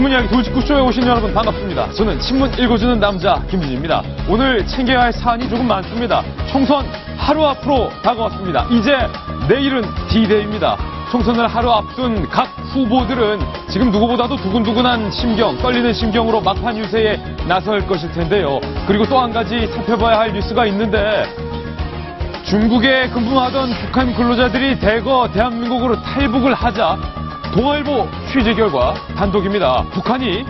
신문 이야기 돌직구쇼에 오신 여러분 반갑습니다. 저는 신문 읽어주는 남자 김진입니다. 오늘 챙겨야 할 사안이 조금 많습니다. 총선 하루 앞으로 다가왔습니다. 이제 내일은 D-Day입니다. 총선을 하루 앞둔 각 후보들은 지금 누구보다도 두근두근한 심경, 떨리는 심경으로 막판 유세에 나설 것일 텐데요. 그리고 또 한 가지 살펴봐야 할 뉴스가 있는데 중국에 근무하던 북한 근로자들이 대거 대한민국으로 탈북을 하자 동아일보 취재 결과 단독입니다. 북한이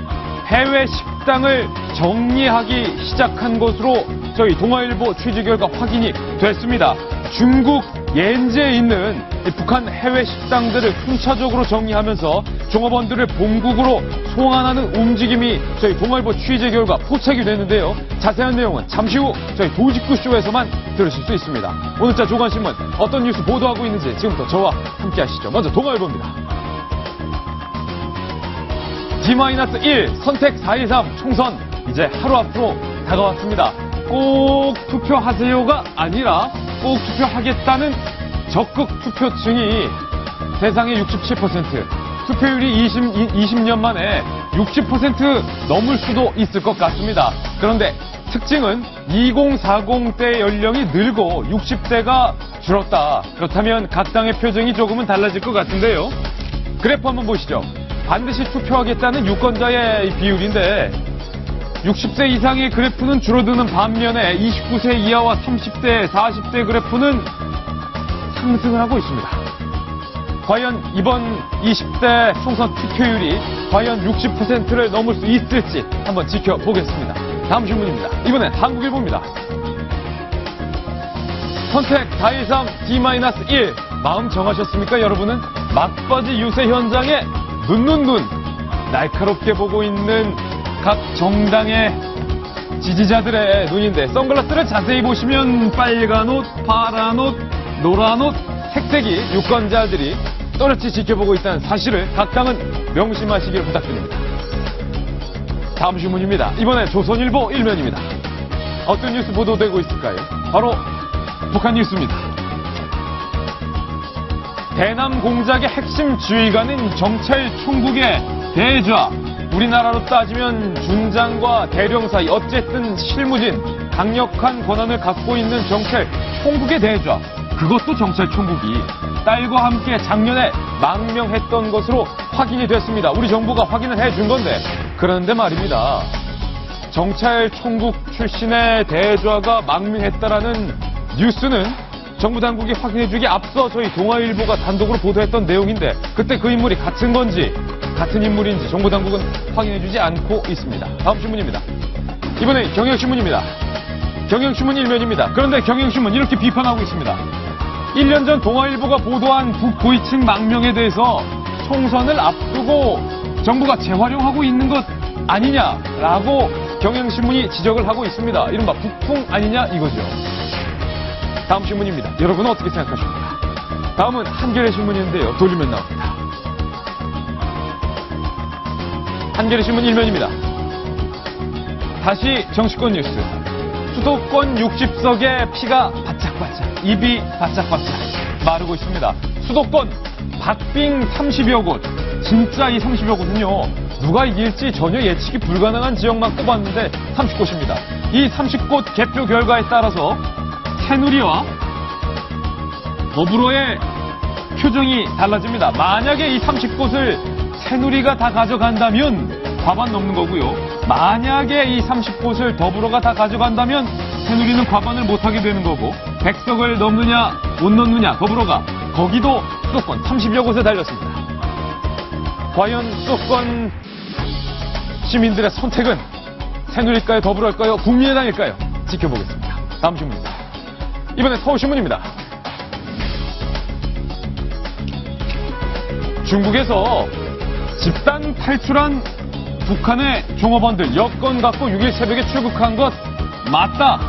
해외 식당을 정리하기 시작한 것으로 저희 동아일보 취재 결과 확인이 됐습니다. 중국 옌지에 있는 북한 해외 식당들을 순차적으로 정리하면서 종업원들을 본국으로 송환하는 움직임이 저희 동아일보 취재 결과 포착이 됐는데요. 자세한 내용은 잠시 후 저희 돌직구쇼에서만 들으실 수 있습니다. 오늘자 조간신문 어떤 뉴스 보도하고 있는지 지금부터 저와 함께 하시죠. 먼저 동아일보입니다. D-1 선택 4.13 총선 이제 하루 앞으로 다가왔습니다. 꼭 투표하세요가 아니라 꼭 투표하겠다는 적극 투표층이 대상의 67%, 투표율이 20년 만에 60% 넘을 수도 있을 것 같습니다. 그런데 특징은 2040대 연령이 늘고 60대가 줄었다. 그렇다면 각 당의 표정이 조금은 달라질 것 같은데요. 그래프 한번 보시죠. 반드시 투표하겠다는 유권자의 비율인데 60세 이상의 그래프는 줄어드는 반면에 29세 이하와 30대, 40대 그래프는 상승을 하고 있습니다. 과연 이번 20대 총선 투표율이 과연 60%를 넘을 수 있을지 한번 지켜보겠습니다. 다음 신문입니다. 이번엔 한국일보입니다. 선택 4.13 D-1 마음 정하셨습니까? 여러분은 막바지 유세 현장에 눈 날카롭게 보고 있는 각 정당의 지지자들의 눈인데 선글라스를 자세히 보시면 빨간 옷, 파란 옷, 노란 옷, 색색이 유권자들이 또렷이 지켜보고 있다는 사실을 각 당은 명심하시길 부탁드립니다. 다음 신문입니다. 이번엔 조선일보 일면입니다. 어떤 뉴스 보도되고 있을까요? 바로 북한 뉴스입니다. 대남 공작의 핵심 지휘관인 정찰총국의 대좌, 우리나라로 따지면 준장과 대령 사이 어쨌든 실무진, 강력한 권한을 갖고 있는 정찰총국의 대좌, 그것도 정찰총국이 딸과 함께 작년에 망명했던 것으로 확인이 됐습니다. 우리 정부가 확인을 해준 건데, 그런데 말입니다. 정찰총국 출신의 대좌가 망명했다라는 뉴스는 정부 당국이 확인해주기 앞서 저희 동아일보가 단독으로 보도했던 내용인데 그때 그 인물이 같은 건지 같은 인물인지 정부 당국은 확인해주지 않고 있습니다. 다음 신문입니다. 이번엔 경향신문입니다. 경향신문 일면입니다. 그런데 경향신문 이렇게 비판하고 있습니다. 1년 전 동아일보가 보도한 북고위층 망명에 대해서 총선을 앞두고 정부가 재활용하고 있는 것 아니냐라고 경향신문이 지적을 하고 있습니다. 이른바 북풍 아니냐 이거죠. 다음 신문입니다. 여러분은 어떻게 생각하십니까? 다음은 한겨레 신문인데요. 돌리면 나옵니다. 한겨레 신문 일면입니다. 다시 정치권 뉴스. 수도권 60석의 피가 바짝바짝, 입이 바짝바짝 마르고 있습니다. 수도권 박빙 30여 곳. 진짜 이 30여 곳은요. 누가 이길지 전혀 예측이 불가능한 지역만 꼽았는데 30곳입니다. 이 30곳 개표 결과에 따라서 새누리와 더불어의 표정이 달라집니다. 만약에 이 30곳을 새누리가 다 가져간다면 과반 넘는 거고요. 만약에 이 30곳을 더불어가 다 가져간다면 새누리는 과반을 못하게 되는 거고 100석을 넘느냐 못 넘느냐 더불어가 거기도 수도권 30여 곳에 달렸습니다. 과연 수도권 시민들의 선택은 새누리일까요? 더불어일까요? 국민의당일까요? 지켜보겠습니다. 다음 신문입니다. 이번엔 서울신문입니다. 중국에서 집단 탈출한 북한의 종업원들 여권 갖고 6일 새벽에 출국한 것 맞다.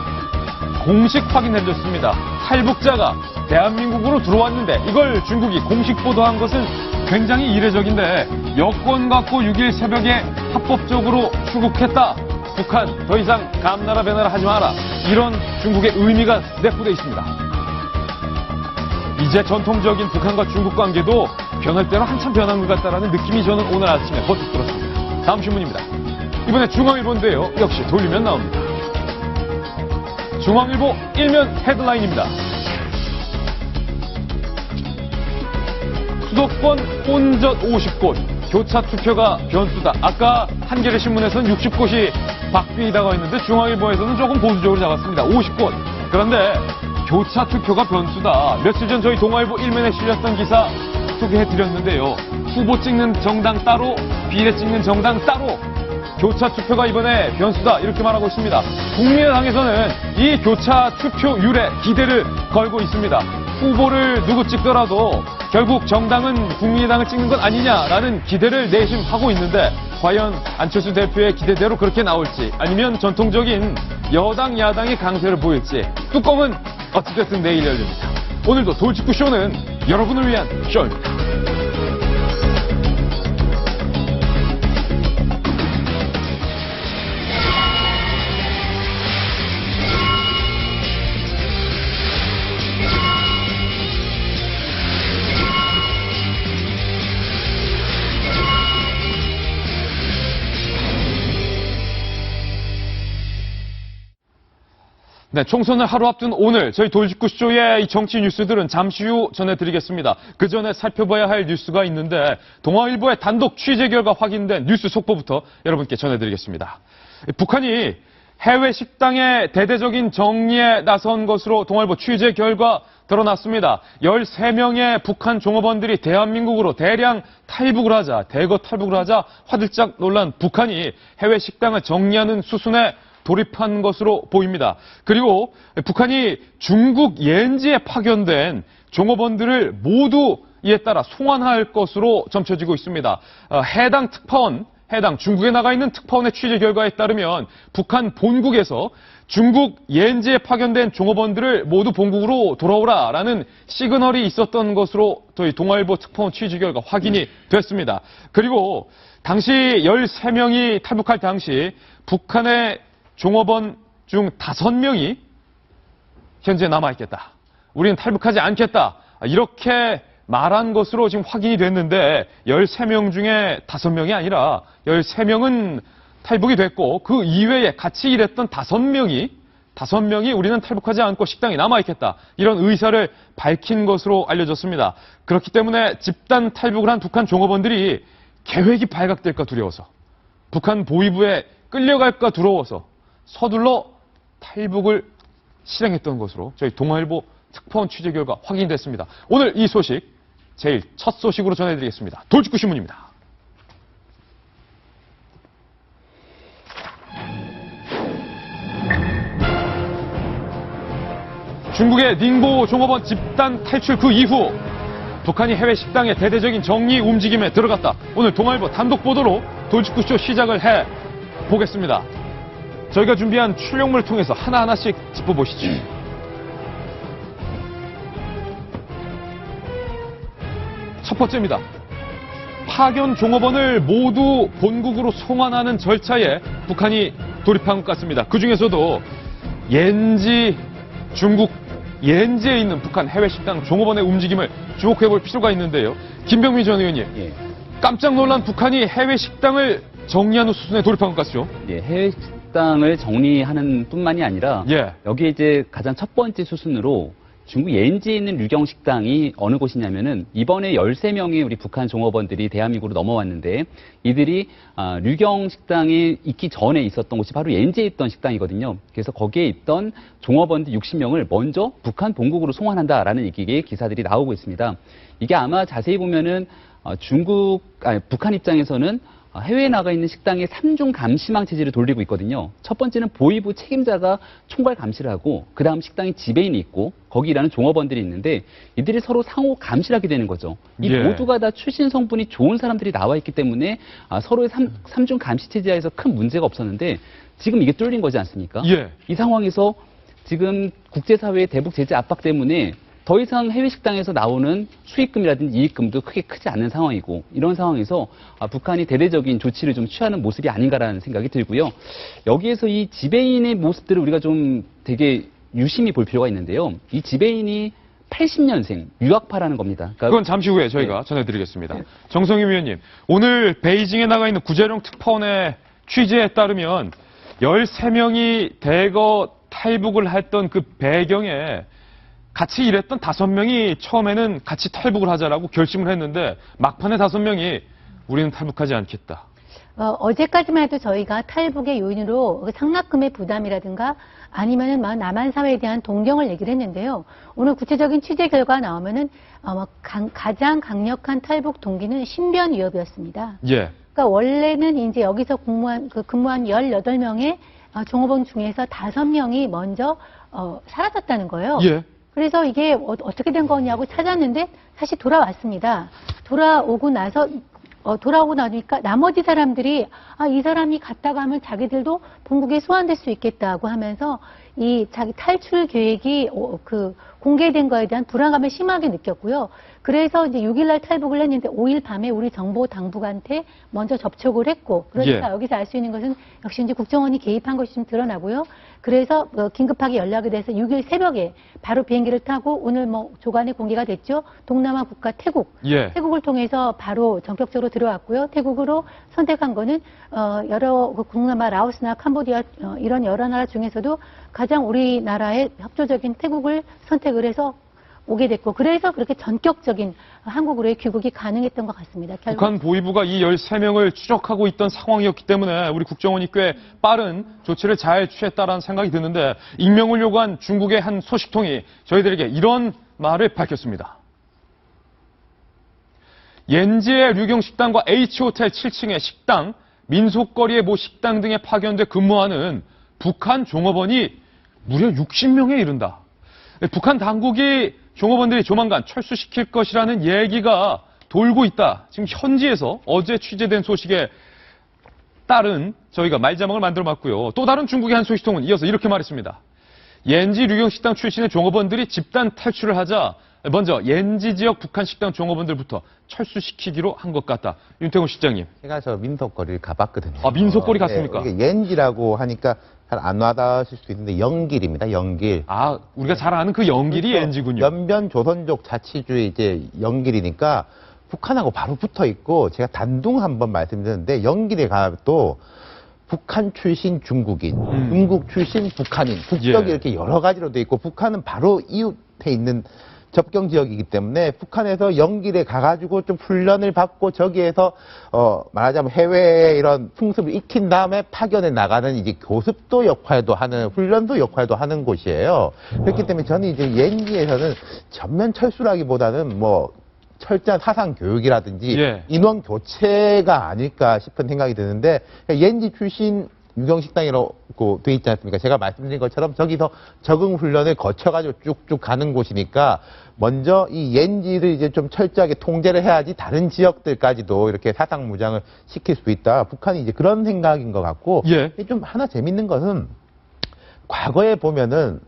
공식 확인해줬습니다. 탈북자가 대한민국으로 들어왔는데 이걸 중국이 공식 보도한 것은 굉장히 이례적인데 여권 갖고 6일 새벽에 합법적으로 출국했다. 북한 더 이상 감나라 배나라 하지 마라. 이런 중국의 의미가 내포되어 있습니다. 이제 전통적인 북한과 중국 관계도 변할 대로 한참 변한 것 같다라는 느낌이 저는 오늘 아침에 버뜩 들었습니다. 다음 신문입니다. 이번에 중앙일보인데요. 역시 돌리면 나옵니다. 중앙일보 일면 헤드라인입니다. 수도권 혼젓 50곳, 교차 투표가 변수다. 아까 한겨레 신문에서는 60곳이 박빙이다고 했는데 중앙일보에서는 조금 보수적으로 잡았습니다. 50곳. 그런데 교차 투표가 변수다. 며칠 전 저희 동아일보 일면에 실렸던 기사 소개해드렸는데요. 후보 찍는 정당 따로, 비례 찍는 정당 따로. 교차 투표가 이번에 변수다. 이렇게 말하고 있습니다. 국민의당에서는 이 교차 투표율에 기대를 걸고 있습니다. 후보를 누구 찍더라도 결국 정당은 국민의당을 찍는 것 아니냐라는 기대를 내심하고 있는데 과연 안철수 대표의 기대대로 그렇게 나올지 아니면 전통적인 여당 야당의 강세를 보일지 뚜껑은 어찌됐든 내일 열립니다. 오늘도 돌직구쇼는 여러분을 위한 쇼입니다. 네, 총선을 하루 앞둔 오늘 저희 돌직구쇼의 이 정치 뉴스들은 잠시 후 전해드리겠습니다. 그 전에 살펴봐야 할 뉴스가 있는데 동아일보의 단독 취재 결과 확인된 뉴스 속보부터 여러분께 전해드리겠습니다. 북한이 해외 식당의 대대적인 정리에 나선 것으로 동아일보 취재 결과 드러났습니다. 13명의 북한 종업원들이 대한민국으로 대량 탈북을 하자, 대거 탈북을 하자 화들짝 놀란 북한이 해외 식당을 정리하는 수순에 돌입한 것으로 보입니다. 그리고 북한이 중국 옌지에 파견된 종업원들을 모두 이에 따라 송환할 것으로 점쳐지고 있습니다. 해당 특파원, 중국에 나가 있는 특파원의 취재 결과에 따르면 북한 본국에서 중국 옌지에 파견된 종업원들을 모두 본국으로 돌아오라라는 시그널이 있었던 것으로 저희 동아일보 특파원 취재 결과 확인이 됐습니다. 그리고 당시 13명이 탈북할 당시 북한의 종업원 중 5명이 현재 남아있겠다. 우리는 탈북하지 않겠다. 이렇게 말한 것으로 지금 확인이 됐는데 13명 중에 5명이 아니라 13명은 탈북이 됐고 그 이외에 같이 일했던 5명이 우리는 탈북하지 않고 식당에 남아있겠다. 이런 의사를 밝힌 것으로 알려졌습니다. 그렇기 때문에 집단 탈북을 한 북한 종업원들이 계획이 발각될까 두려워서 북한 보위부에 끌려갈까 두려워서 서둘러 탈북을 실행했던 것으로 저희 동아일보 특파원 취재 결과 확인됐습니다. 오늘 이 소식 제일 첫 소식으로 전해드리겠습니다. 돌직구 신문입니다. 중국의 닝보 종업원 집단 탈출 그 이후 북한이 해외 식당의 대대적인 정리 움직임에 들어갔다. 오늘 동아일보 단독 보도로 돌직구쇼 시작을 해보겠습니다. 저희가 준비한 출력물을 통해서 하나하나씩 짚어보시죠. 첫 번째입니다. 파견 종업원을 모두 본국으로 송환하는 절차에 북한이 돌입한 것 같습니다. 그중에서도 중국 옌지에 있는 북한 해외 식당 종업원의 움직임을 주목해볼 필요가 있는데요. 김병민 전 의원님, 깜짝 놀란 북한이 해외 식당을 정리하는 수순에 돌입한 것 같죠? 네, 해외 식당을 정리하는 뿐만이 아니라 여기에 이제 가장 첫 번째 수순으로 중국 옌지에 있는 류경 식당이 어느 곳이냐면은 이번에 13명의 우리 북한 종업원들이 대한민국으로 넘어왔는데 이들이 류경 식당에 있기 전에 있었던 곳이 바로 옌지에 있던 식당이거든요. 그래서 거기에 있던 종업원들 60명을 먼저 북한 본국으로 송환한다라는 얘기의 기사들이 나오고 있습니다. 이게 아마 자세히 보면은 북한 입장에서는 해외에 나가 있는 식당에 3중 감시망 체제를 돌리고 있거든요. 첫 번째는 보위부 책임자가 총괄 감시를 하고 그 다음 식당에 지배인이 있고 거기 일하는 종업원들이 있는데 이들이 서로 상호 감시를 하게 되는 거죠. 이 모두가 다 출신 성분이 좋은 사람들이 나와 있기 때문에 서로의 3중 감시 체제하에서 큰 문제가 없었는데 지금 이게 뚫린 거지 않습니까? 이 상황에서 지금 국제사회의 대북 제재 압박 때문에 더 이상 해외 식당에서 나오는 수익금이라든지 이익금도 크게 크지 않는 상황이고 이런 상황에서 북한이 대대적인 조치를 좀 취하는 모습이 아닌가라는 생각이 들고요. 여기에서 이 지배인의 모습들을 우리가 좀 되게 유심히 볼 필요가 있는데요. 이 지배인이 1980년생 유학파라는 겁니다. 그러니까 그건 잠시 후에 저희가 전해드리겠습니다. 정성희 위원님, 오늘 베이징에 나가 있는 구재룡 특파원의 취재에 따르면 13명이 대거 탈북을 했던 그 배경에 같이 일했던 5명이 처음에는 같이 탈북을 하자라고 결심을 했는데 막판에 5명이 우리는 탈북하지 않겠다. 어제까지만 해도 저희가 탈북의 요인으로 상납금의 부담이라든가 아니면은 남한 사회에 대한 동경을 얘기를 했는데요. 오늘 구체적인 취재 결과가 나오면은 가장 강력한 탈북 동기는 신변 위협이었습니다. 예. 그러니까 원래는 이제 여기서 근무한 18명의 종업원 중에서 5명이 먼저 사라졌다는 거예요. 예. 그래서 이게 어떻게 된 거냐고 찾았는데 사실 돌아왔습니다. 돌아오고 나니까 나머지 사람들이 이 사람이 갔다 가면 자기들도 본국에 소환될 수 있겠다고 하면서 이 자기 탈출 계획이 공개된 거에 대한 불안감을 심하게 느꼈고요. 그래서 이제 6일날 탈북을 했는데 5일 밤에 우리 정보 당국한테 먼저 접촉을 했고, 그러니까 여기서 알 수 있는 것은 역시 이제 국정원이 개입한 것이 좀 드러나고요. 그래서 긴급하게 연락이 돼서 6일 새벽에 바로 비행기를 타고 오늘 조간에 공개가 됐죠. 동남아 국가 태국, 태국을 통해서 바로 전격적으로 들어왔고요. 태국으로 선택한 거는 여러 동남아 라오스나 캄보디아 이런 여러 나라 중에서도 가장 우리나라의 협조적인 태국을 선택을 해서 오게 됐고, 그래서 그렇게 전격적인 한국으로의 귀국이 가능했던 것 같습니다. 북한 보위부가 이 13명을 추적하고 있던 상황이었기 때문에 우리 국정원이 꽤 빠른 조치를 잘 취했다라는 생각이 드는데, 익명을 요구한 중국의 한 소식통이 저희들에게 이런 말을 밝혔습니다. 옌지의 류경식당과 H호텔 7층의 식당, 민속거리의 모 식당 등에 파견돼 근무하는 북한 종업원이 무려 60명에 이른다. 북한 당국이 종업원들이 조만간 철수시킬 것이라는 얘기가 돌고 있다. 지금 현지에서 어제 취재된 소식에 따른 저희가 말자막을 만들어봤고요. 또 다른 중국의 한 소식통은 이어서 이렇게 말했습니다. 옌지 류경식당 출신의 종업원들이 집단 탈출을 하자 먼저 옌지 지역 북한 식당 종업원들부터 철수시키기로 한 것 같다. 윤태곤 실장님. 제가 저 민속거리를 가봤거든요. 민속거리 갔습니까? 이게 옌지라고 하니까 잘 안 와닿으실 수 있는데 영길입니다. 영길. 우리가 잘 아는 그 영길이 그렇죠. 옌지군요. 연변 조선족 자치주의 이제 영길이니까 북한하고 바로 붙어 있고, 제가 단둥 한번 말씀드렸는데 영길에 가면 또 북한 출신 중국인, 중국 출신 북한인, 국적이 이렇게 여러 가지로 돼 있고, 북한은 바로 이웃에 있는 접경 지역이기 때문에 북한에서 영길에 가가지고 좀 훈련을 받고 저기에서 말하자면 해외의 이런 풍습을 익힌 다음에 파견에 나가는 이제 교습도 역할도 하는, 훈련도 역할도 하는 곳이에요. 그렇기 때문에 저는 이제 옌지에서는 전면 철수라기보다는 철저한 사상 교육이라든지 인원 교체가 아닐까 싶은 생각이 드는데, 옌지 출신 유경식당이라고 돼 있지 않습니까? 제가 말씀드린 것처럼 저기서 적응 훈련을 거쳐가지고 쭉쭉 가는 곳이니까 먼저 이 옌지를 이제 좀 철저하게 통제를 해야지 다른 지역들까지도 이렇게 사상 무장을 시킬 수 있다. 북한이 이제 그런 생각인 것 같고, 좀 하나 재밌는 것은 과거에 보면은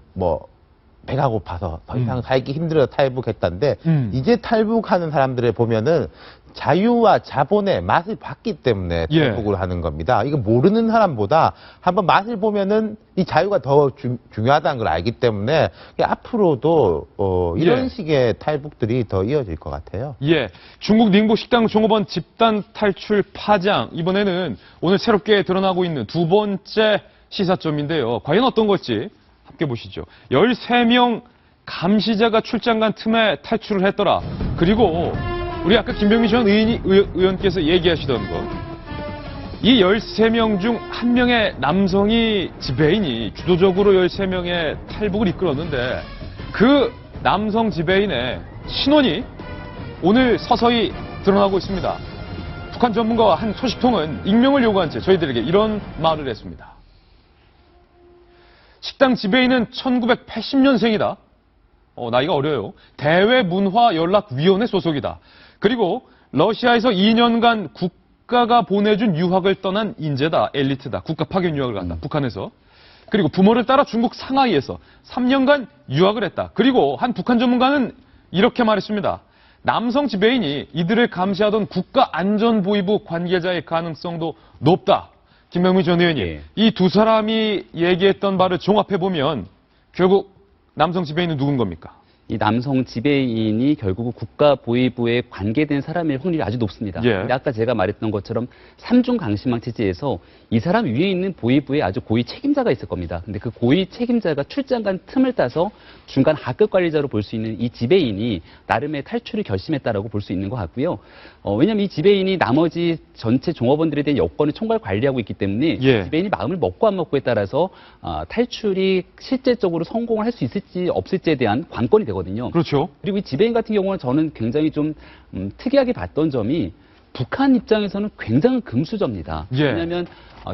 배가 고파서 더 이상 살기 힘들어서 탈북했다는데 이제 탈북하는 사람들을 보면은 자유와 자본의 맛을 봤기 때문에 탈북을 하는 겁니다. 이거 모르는 사람보다 한번 맛을 보면은 이 자유가 더 중요하다는 걸 알기 때문에 앞으로도 이런 식의 탈북들이 더 이어질 것 같아요. 중국 닝보 식당 종업원 집단 탈출 파장, 이번에는 오늘 새롭게 드러나고 있는 두 번째 시사점인데요. 과연 어떤 걸지 함께 보시죠. 13명 감시자가 출장 간 틈에 탈출을 했더라. 그리고 우리 아까 김병민 전 의원께서 얘기하시던 것. 이 13명 중 한 명의 남성이 지배인이 주도적으로 13명의 탈북을 이끌었는데, 그 남성 지배인의 신원이 오늘 서서히 드러나고 있습니다. 북한 전문가와 한 소식통은 익명을 요구한 채 저희들에게 이런 말을 했습니다. 식당 지배인은 1980년생이다. 나이가 어려요. 대외문화연락위원회 소속이다. 그리고 러시아에서 2년간 국가가 보내준 유학을 떠난 인재다. 엘리트다. 국가 파견 유학을 갔다. 북한에서. 그리고 부모를 따라 중국 상하이에서 3년간 유학을 했다. 그리고 한 북한 전문가는 이렇게 말했습니다. 남성 지배인이 이들을 감시하던 국가안전보위부 관계자의 가능성도 높다. 김병민 전 의원님, 이 두 사람이 얘기했던 바를 종합해보면 결국 남성 지배인은 누군 겁니까? 이 남성 지배인이 결국 국가 보위부에 관계된 사람일 확률이 아주 높습니다. 예. 근데 아까 제가 말했던 것처럼 삼중 강신망 체제에서 이 사람 위에 있는 보위부에 아주 고위 책임자가 있을 겁니다. 근데 그 고위 책임자가 출장 간 틈을 따서 중간 하급 관리자로 볼 수 있는 이 지배인이 나름의 탈출을 결심했다라고 볼 수 있는 것 같고요. 왜냐하면 이 지배인이 나머지 전체 종업원들에 대한 여건을 총괄 관리하고 있기 때문에 예. 지배인이 마음을 먹고 안 먹고에 따라서 탈출이 실제적으로 성공을 할 수 있을지 없을지에 대한 관건이 되거든요. 그렇죠. 그리고 이 지배인 같은 경우는 저는 굉장히 좀 특이하게 봤던 점이 북한 입장에서는 굉장히 금수저입니다. 예. 왜냐하면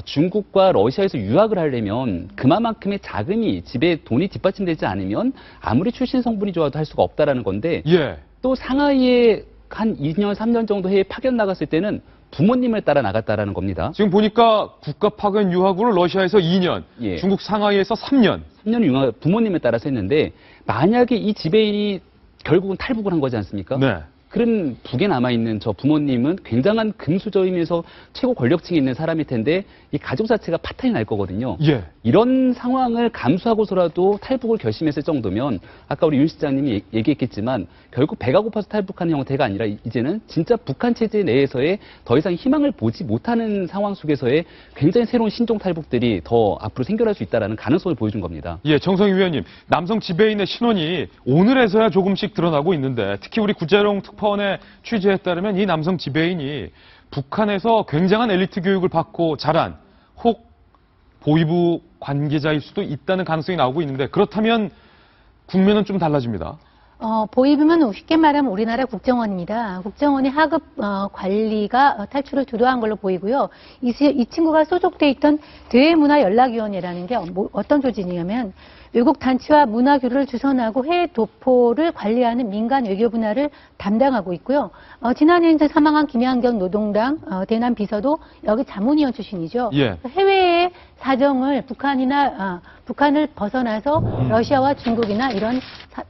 중국과 러시아에서 유학을 하려면 그만큼의 자금이 집에 돈이 뒷받침되지 않으면 아무리 출신 성분이 좋아도 할 수가 없다라는 건데 예. 또 상하이에 한 2년, 3년 정도 해외 파견 나갔을 때는 부모님을 따라 나갔다라는 겁니다. 지금 보니까 국가 파견 유학으로 러시아에서 2년, 예. 중국 상하이에서 3년. 3년 유학 부모님을 따라서 했는데 만약에 이 지배인이 결국은 탈북을 한 거지 않습니까? 네. 그런 북에 남아있는 저 부모님은 굉장한 금수저이면서 최고 권력층에 있는 사람일 텐데 이 가족 자체가 파탄이 날 거거든요. 예. 이런 상황을 감수하고서라도 탈북을 결심했을 정도면 아까 우리 윤 시장님이 얘기했겠지만 결국 배가 고파서 탈북하는 형태가 아니라 이제는 진짜 북한 체제 내에서의 더 이상 희망을 보지 못하는 상황 속에서의 굉장히 새로운 신종 탈북들이 더 앞으로 생겨날 수 있다는 가능성을 보여준 겁니다. 예, 정성희 위원님. 남성 지배인의 신원이 오늘에서야 조금씩 드러나고 있는데 특히 우리 구자룡 특파원의 취재에 따르면 이 남성 지배인이 북한에서 굉장한 엘리트 교육을 받고 자란 혹 보위부 관계자일 수도 있다는 가능성이 나오고 있는데 그렇다면 국면은 좀 달라집니다. 보위부면 쉽게 말하면 우리나라 국정원입니다. 국정원의 하급 관리가 탈출을 주도한 걸로 보이고요. 이 친구가 소속돼 있던 대외문화연락위원회라는 게 어떤 조직이냐면 외국 단체와 문화 교류를 주선하고 해외 도포를 관리하는 민간 외교 분야를 담당하고 있고요. 지난해 이제 사망한 김양경 노동당 대남 비서도 여기 자문위원 출신이죠. 예. 해외의 사정을 북한을 벗어나서 러시아와 중국이나 이런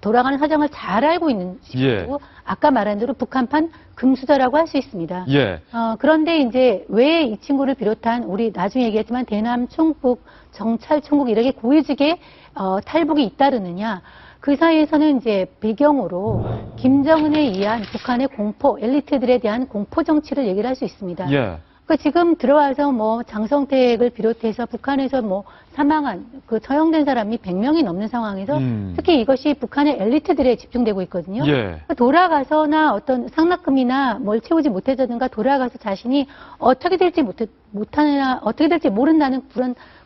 돌아가는 사정을 잘 알고 있는 친구고 예. 아까 말한 대로 북한판 금수저라고 할 수 있습니다. 예. 그런데 이제 왜 이 친구를 비롯한 우리 나중에 얘기했지만 대남 총국, 정찰 총국 이렇게 고위직에 탈북이 잇따르느냐. 그 사이에서는 이제 배경으로 김정은에 의한 북한의 공포, 엘리트들에 대한 공포 정치를 얘기를 할 수 있습니다. 예. 그러니까 지금 들어와서 뭐 장성택을 비롯해서 북한에서 뭐 사망한 그 처형된 사람이 100명이 넘는 상황에서 특히 이것이 북한의 엘리트들에 집중되고 있거든요. 예. 돌아가서나 어떤 상납금이나 뭘 채우지 못해서든가 돌아가서 자신이 어떻게 될지 어떻게 될지 모른다는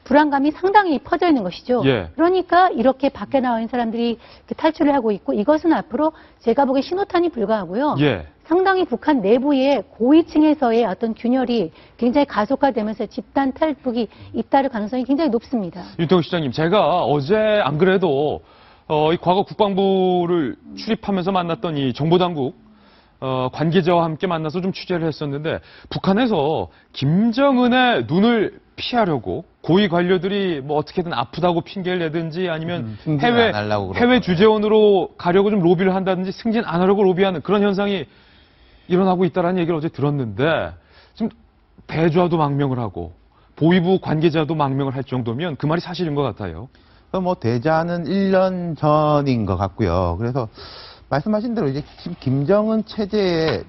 불안감이 상당히 퍼져 있는 것이죠. 예. 그러니까 이렇게 밖에 나와 있는 사람들이 탈출을 하고 있고 이것은 앞으로 제가 보기에 신호탄이 불과하고요. 예. 상당히 북한 내부의 고위층에서의 어떤 균열이 굉장히 가속화되면서 집단 탈북이 잇따를 가능성이 굉장히 높습니다. 윤태호 시장님, 제가 어제 안 그래도 이 과거 국방부를 출입하면서 만났던 이 정보당국 관계자와 함께 만나서 좀 취재를 했었는데 북한에서 김정은의 눈을 피하려고 고위 관료들이 뭐 어떻게든 아프다고 핑계를 내든지 아니면 해외 주재원으로 가려고 좀 로비를 한다든지 승진 안 하려고 로비하는 그런 현상이 일어나고 있다는 얘기를 어제 들었는데 지금 대좌도 망명을 하고 보위부 관계자도 망명을 할 정도면 그 말이 사실인 것 같아요. 뭐 대자는 1년 전인 것 같고요. 그래서 말씀하신 대로 이제 지금 김정은 체제에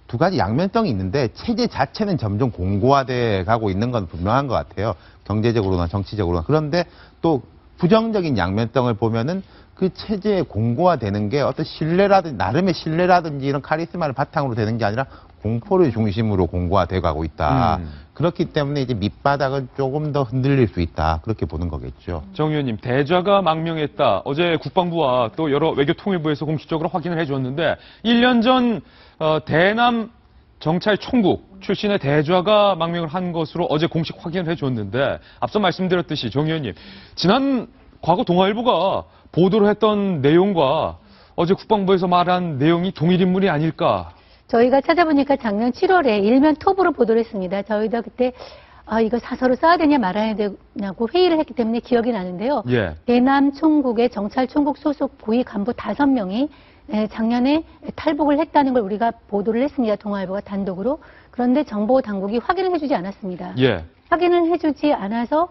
두 가지 양면성이 있는데 체제 자체는 점점 공고화돼 가고 있는 건 분명한 것 같아요. 경제적으로나 정치적으로나. 그런데 또 부정적인 양면성을 보면은 그 체제의 공고화되는 게 어떤 신뢰라든지 나름의 신뢰라든지 이런 카리스마를 바탕으로 되는 게 아니라 공포를 중심으로 공고화돼 가고 있다. 그렇기 때문에 이제 밑바닥은 조금 더 흔들릴 수 있다. 그렇게 보는 거겠죠. 정 의원님, 대좌가 망명했다. 어제 국방부와 또 여러 외교통일부에서 공식적으로 확인을 해줬는데 1년 전 대남 정찰 총국 출신의 대좌가 망명을 한 것으로 어제 공식 확인을 해줬는데 앞서 말씀드렸듯이 정 의원님, 지난 과거 동아일보가 보도를 했던 내용과 어제 국방부에서 말한 내용이 동일 인물이 아닐까. 저희가 찾아보니까 작년 7월에 일면 톱으로 보도를 했습니다. 저희도 그때 이거 사서로 써야 되냐 말아야 되냐고 회의를 했기 때문에 기억이 나는데요. 예. 대남 총국의 정찰 총국 소속 고위 간부 5명이 작년에 탈북을 했다는 걸 우리가 보도를 했습니다. 동아일보가 단독으로. 그런데 정보 당국이 확인을 해주지 않았습니다. 예. 확인을 해주지 않아서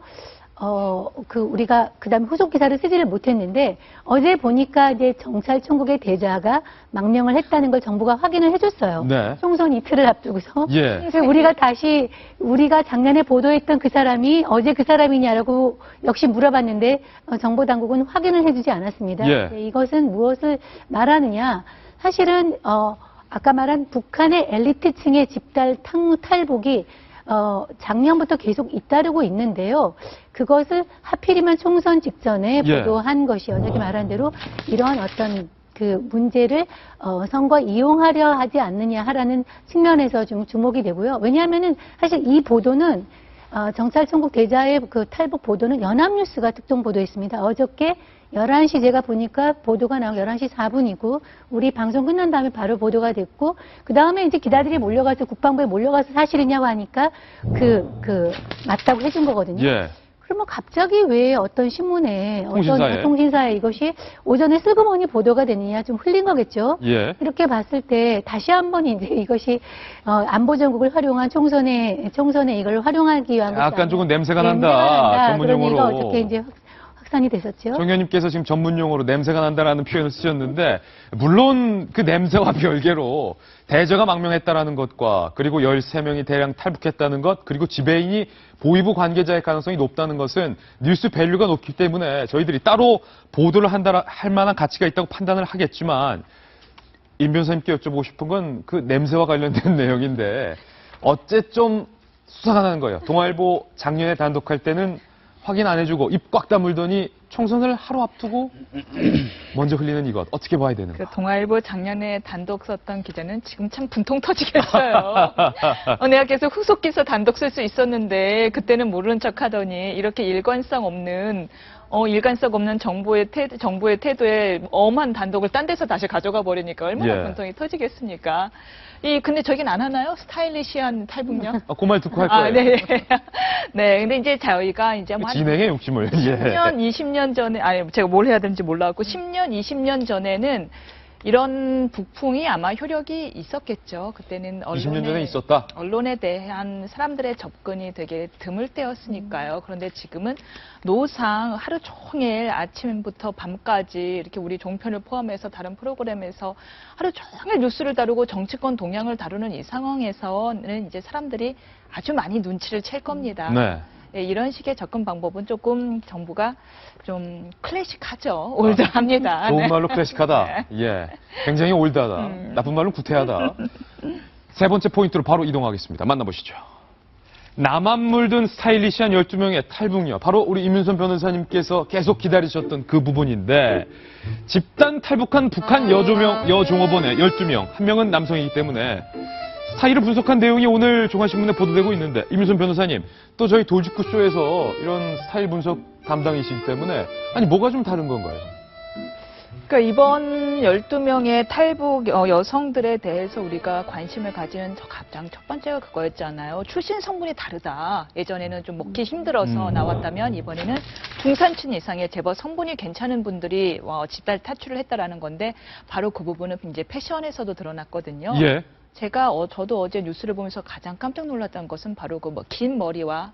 우리가 그다음에 후속 기사를 쓰지를 못했는데 어제 보니까 이제 정찰총국의 대자가 망명을 했다는 걸 정부가 확인을 해줬어요. 네. 총선 이틀을 앞두고서. 예. 그래서 우리가 작년에 보도했던 그 사람이 어제 그 사람이냐라고 역시 물어봤는데 정보 당국은 확인을 해주지 않았습니다. 예. 네, 이것은 무엇을 말하느냐? 사실은 아까 말한 북한의 엘리트층의 집단 탈북이 작년부터 계속 잇따르고 있는데요. 그것을 하필이면 총선 직전에 예. 보도한 것이요. 저기 말한 대로 이러한 어떤 그 문제를 선거에 이용하려 하지 않느냐라는 측면에서 좀 주목이 되고요. 왜냐하면은 사실 이 보도는 정찰총국 대자의 그 탈북 보도는 연합뉴스가 특종 보도했습니다. 어저께 11시 제가 보니까 보도가 나오고 11시 4분이고 우리 방송 끝난 다음에 바로 보도가 됐고 그 다음에 이제 기자들이 몰려가서 국방부에 몰려가서 사실이냐고 하니까 맞다고 해준 거거든요. 예. 그러면 갑자기 왜 어떤 신문에 통신사에. 어떤 통신사에 이것이 오전에 슬그머니 보도가 되느냐 좀 흘린 거겠죠. 예. 이렇게 봤을 때 다시 한번 이제 이것이 안보정국을 활용한 총선에 이걸 활용하기 위한 것이 약간 조금 아니냐. 냄새가 난다. 그런 전문용어로. 얘기가 어떻게 이제 확산이 됐었죠. 정 의원님께서 지금 전문용어로 냄새가 난다라는 표현을 쓰셨는데 물론 그 냄새와 별개로 대저가 망명했다라는 것과 그리고 13명이 대량 탈북했다는 것 그리고 지배인이 보위부 관계자의 가능성이 높다는 것은 뉴스 밸류가 높기 때문에 저희들이 따로 보도를 할 만한 가치가 있다고 판단을 하겠지만 임 변호사님께 여쭤보고 싶은 건 그 냄새와 관련된 내용인데 어째 좀 수사가 나는 거예요. 동아일보 작년에 단독할 때는 확인 안 해주고 입 꽉 다물더니 총선을 하루 앞두고 먼저 흘리는 이것 어떻게 봐야 되는가? 그 동아일보 작년에 단독 썼던 기자는 지금 참 분통 터지겠어요. 내가 계속 후속 기사 단독 쓸 수 있었는데 그때는 모르는 척하더니 이렇게 일관성 없는 정부의 태도에 엄한 단독을 딴 데서 다시 가져가 버리니까 얼마나 예. 분통이 터지겠습니까? 근데 저긴 안 하나요? 스타일리시한 탈북력? 그 말 듣고 할 거예요. 네. 네, 근데 이제 저희가 이제 한 진행의 욕심을. 10년, 20년 전에, 제가 뭘 해야 되는지 몰라갖고 10년, 20년 전에는 이런 북풍이 아마 효력이 있었겠죠. 그때는 20년 전에 있었다. 언론에 대한 사람들의 접근이 되게 드물 때였으니까요. 그런데 지금은 노상 하루 종일 아침부터 밤까지 이렇게 우리 종편을 포함해서 다른 프로그램에서 하루 종일 뉴스를 다루고 정치권 동향을 다루는 이 상황에서는 이제 사람들이 아주 많이 눈치를 챌 겁니다. 네. 예, 이런 식의 접근 방법은 조금 정부가 좀 클래식하죠. 올드합니다. 좋은 네. 말로 클래식하다. 네. 예. 굉장히 올드하다. 나쁜 말로 구태하다. 세 번째 포인트로 바로 이동하겠습니다. 만나보시죠. 나만 물든 스타일리시한 12명의 탈북녀. 바로 우리 임윤선 변호사님께서 계속 기다리셨던 그 부분인데 집단 탈북한 북한 여종업원의 12명. 한 명은 남성이기 때문에 사이를 분석한 내용이 오늘 종합신문에 보도되고 있는데 임윤선 변호사님 또 저희 돌직구쇼에서 이런 스타일 분석 담당이시기 때문에 아니 뭐가 좀 다른 건가요? 그러니까 이번 12명의 탈북 여성들에 대해서 우리가 관심을 가지는 가장 첫 번째가 그거였잖아요. 출신 성분이 다르다. 예전에는 좀 먹기 힘들어서 나왔다면 이번에는 중산층 이상의 제법 성분이 괜찮은 분들이 집단 탈출을 했다라는 건데 바로 그 부분은 이제 패션에서도 드러났거든요. 예. 저도 어제 뉴스를 보면서 가장 깜짝 놀랐던 것은 바로 긴 머리와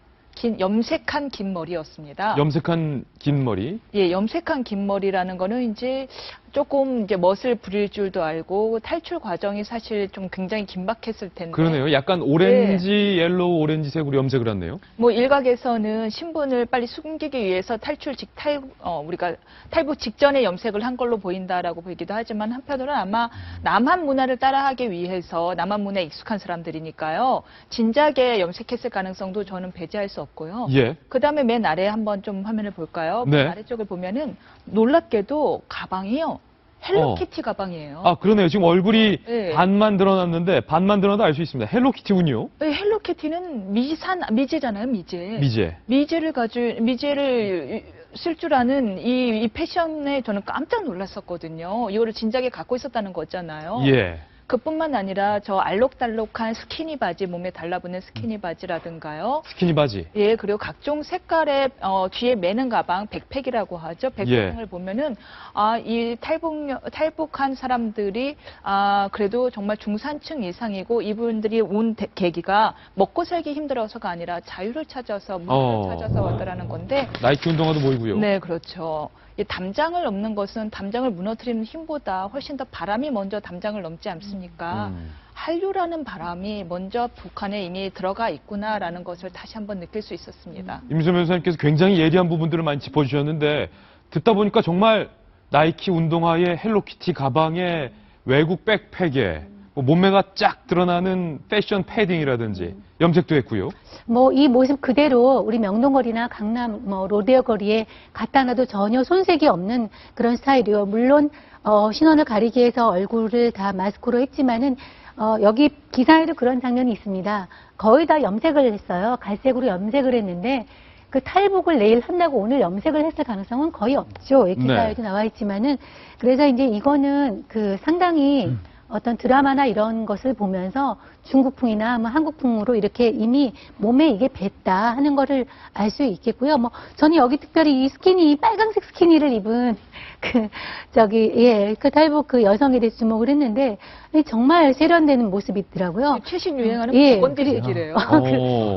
염색한 긴 머리였습니다. 염색한 긴 머리. 예, 염색한 긴 머리라는 거는 이제 조금 이제 멋을 부릴 줄도 알고 탈출 과정이 사실 좀 굉장히 긴박했을 텐데. 그러네요. 약간 오렌지, 옐로우 오렌지색으로 염색을 했네요. 뭐 일각에서는 신분을 빨리 숨기기 위해서 우리가 탈북 직전에 염색을 한 걸로 보인다라고 보이기도 하지만 한편으로는 아마 남한 문화를 따라하기 위해서 남한 문화에 익숙한 사람들이니까요. 진작에 염색했을 가능성도 저는 배제할 수 없고요. 예. 그다음에 맨 아래 한번 좀 화면을 볼까요? 네. 맨 아래쪽을 보면은 놀랍게도 가방이요. 헬로키티 가방이에요. 아, 그러네요. 지금 얼굴이 네. 반만 드러났는데 반만 드러나도 알 수 있습니다. 헬로키티군요. 네, 헬로키티는 미제잖아요, 미제. 미제. 미제를 쓸 줄 아는 이 패션에 저는 깜짝 놀랐었거든요. 이거를 진작에 갖고 있었다는 거잖아요. 예. 그뿐만 아니라 저 알록달록한 스키니 바지, 몸에 달라붙는 스키니 바지라든가요. 스키니 바지. 예, 그리고 각종 색깔의 뒤에 매는 가방, 백팩이라고 하죠. 백팩을 보면은 이 탈북한 사람들이 그래도 정말 중산층 이상이고 이분들이 온 계기가 먹고 살기 힘들어서가 아니라 자유를 찾아서 문화를 찾아서 왔다라는 건데. 나이키 운동화도 보이고요. 네, 그렇죠. 이 담장을 넘는 것은 담장을 무너뜨리는 힘보다 훨씬 더 바람이 먼저 담장을 넘지 않습니까? 한류라는 바람이 먼저 북한에 이미 들어가 있구나라는 것을 다시 한번 느낄 수 있었습니다. 임수연 변호사님께서 굉장히 예리한 부분들을 많이 짚어주셨는데 듣다 보니까 정말 나이키 운동화에 헬로키티 가방에 외국 백팩에 몸매가 쫙 드러나는 패션 패딩이라든지 염색도 했고요. 이 모습 그대로 우리 명동거리나 강남 로데오 거리에 갖다 놔도 전혀 손색이 없는 그런 스타일이요. 물론 신원을 가리기 위해서 얼굴을 다 마스크로 했지만은 여기 기사에도 그런 장면이 있습니다. 거의 다 염색을 했어요. 갈색으로 염색을 했는데 그 탈북을 내일 한다고 오늘 염색을 했을 가능성은 거의 없죠. 기사에도 나와 있지만은 그래서 이제 이거는 상당히 어떤 드라마나 이런 것을 보면서 중국풍이나 한국풍으로 이렇게 이미 몸에 이게 뱄다 하는 거를 알 수 있겠고요. 저는 여기 특별히 이 빨강색 스키니를 입은 탈북 여성에 대해서 주목을 했는데 정말 세련되는 모습이 있더라고요. 최신 유행하는 버건디색이래요.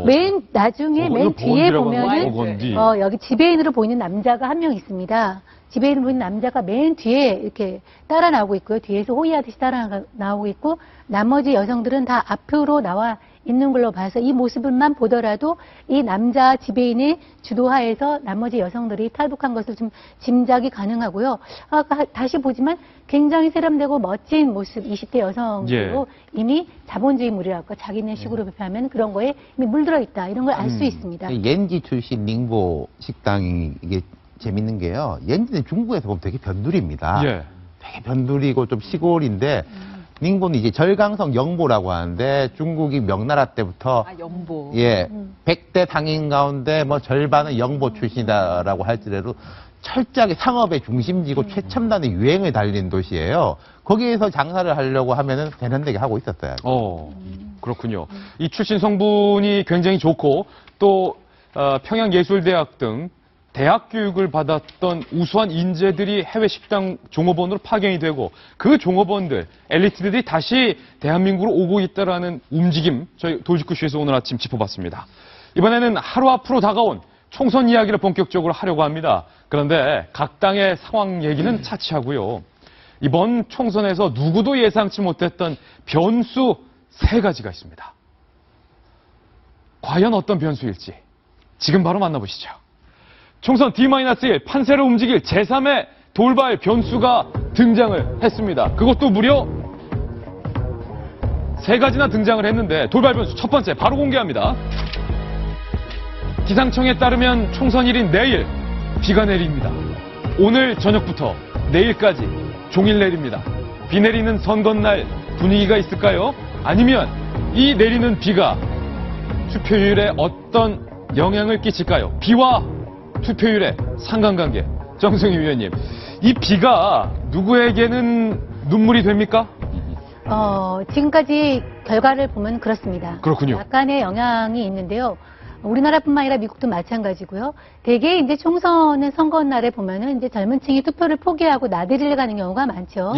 맨 나중에 맨 뒤에 보면은 버건디. 여기 지배인으로 보이는 남자가 한 명 있습니다. 지배인으로 보이는 남자가 맨 뒤에 이렇게 따라 나오고 있고요. 뒤에서 호위하듯이 따라 나오고 있고 나머지 여성들은 다 앞으로 나와 있는 걸로 봐서 이 모습을만 보더라도 이 남자 지배인의 주도하에서 나머지 여성들이 탈북한 것을 좀 짐작이 가능하고요. 다시 보지만 굉장히 세련되고 멋진 모습 20대 여성으로 이미 자본주의물이랄까 자기네 식으로 표현하면 그런 거에 이미 물들어 있다 이런 걸 알 수 있습니다. 옌지 출신 닝보 식당이 이게 재밌는 게요. 옌지는 중국에서 보면 되게 변두리입니다. 되게 변두리고 좀 시골인데 닝보는 이제 절강성 영보라고 하는데 중국이 명나라 때부터 영보. 100대 상인 가운데 절반은 영보 출신이다라고 할지라도 철저하게 상업의 중심지고 최첨단의 유행을 달린 도시예요. 거기에서 장사를 하려고 하면은 세련되게 하고 있었어요. 그렇군요. 이 출신 성분이 굉장히 좋고 또 평양예술대학 등 대학 교육을 받았던 우수한 인재들이 해외 식당 종업원으로 파견이 되고 그 종업원들, 엘리트들이 다시 대한민국으로 오고 있다라는 움직임 저희 돌직구쇼에서 오늘 아침 짚어봤습니다. 이번에는 하루 앞으로 다가온 총선 이야기를 본격적으로 하려고 합니다. 그런데 각 당의 상황 얘기는 차치하고요. 이번 총선에서 누구도 예상치 못했던 변수 3가지가 있습니다. 과연 어떤 변수일지 지금 바로 만나보시죠. 총선 D-1 판세를 움직일 제3의 돌발 변수가 등장을 했습니다. 그것도 무려 3가지나 등장을 했는데 돌발 변수 첫 번째 바로 공개합니다. 기상청에 따르면 총선일인 내일 비가 내립니다. 오늘 저녁부터 내일까지 종일 내립니다. 비 내리는 선거날 분위기가 있을까요? 아니면 이 내리는 비가 투표율에 어떤 영향을 끼칠까요? 비와 투표율의 상관관계. 정승희 위원님, 이 비가 누구에게는 눈물이 됩니까? 지금까지 결과를 보면 그렇습니다. 그렇군요. 약간의 영향이 있는데요. 우리나라뿐만 아니라 미국도 마찬가지고요. 대개 이제 총선은 선거날에 보면은 이제 젊은 층이 투표를 포기하고 나들이를 가는 경우가 많죠.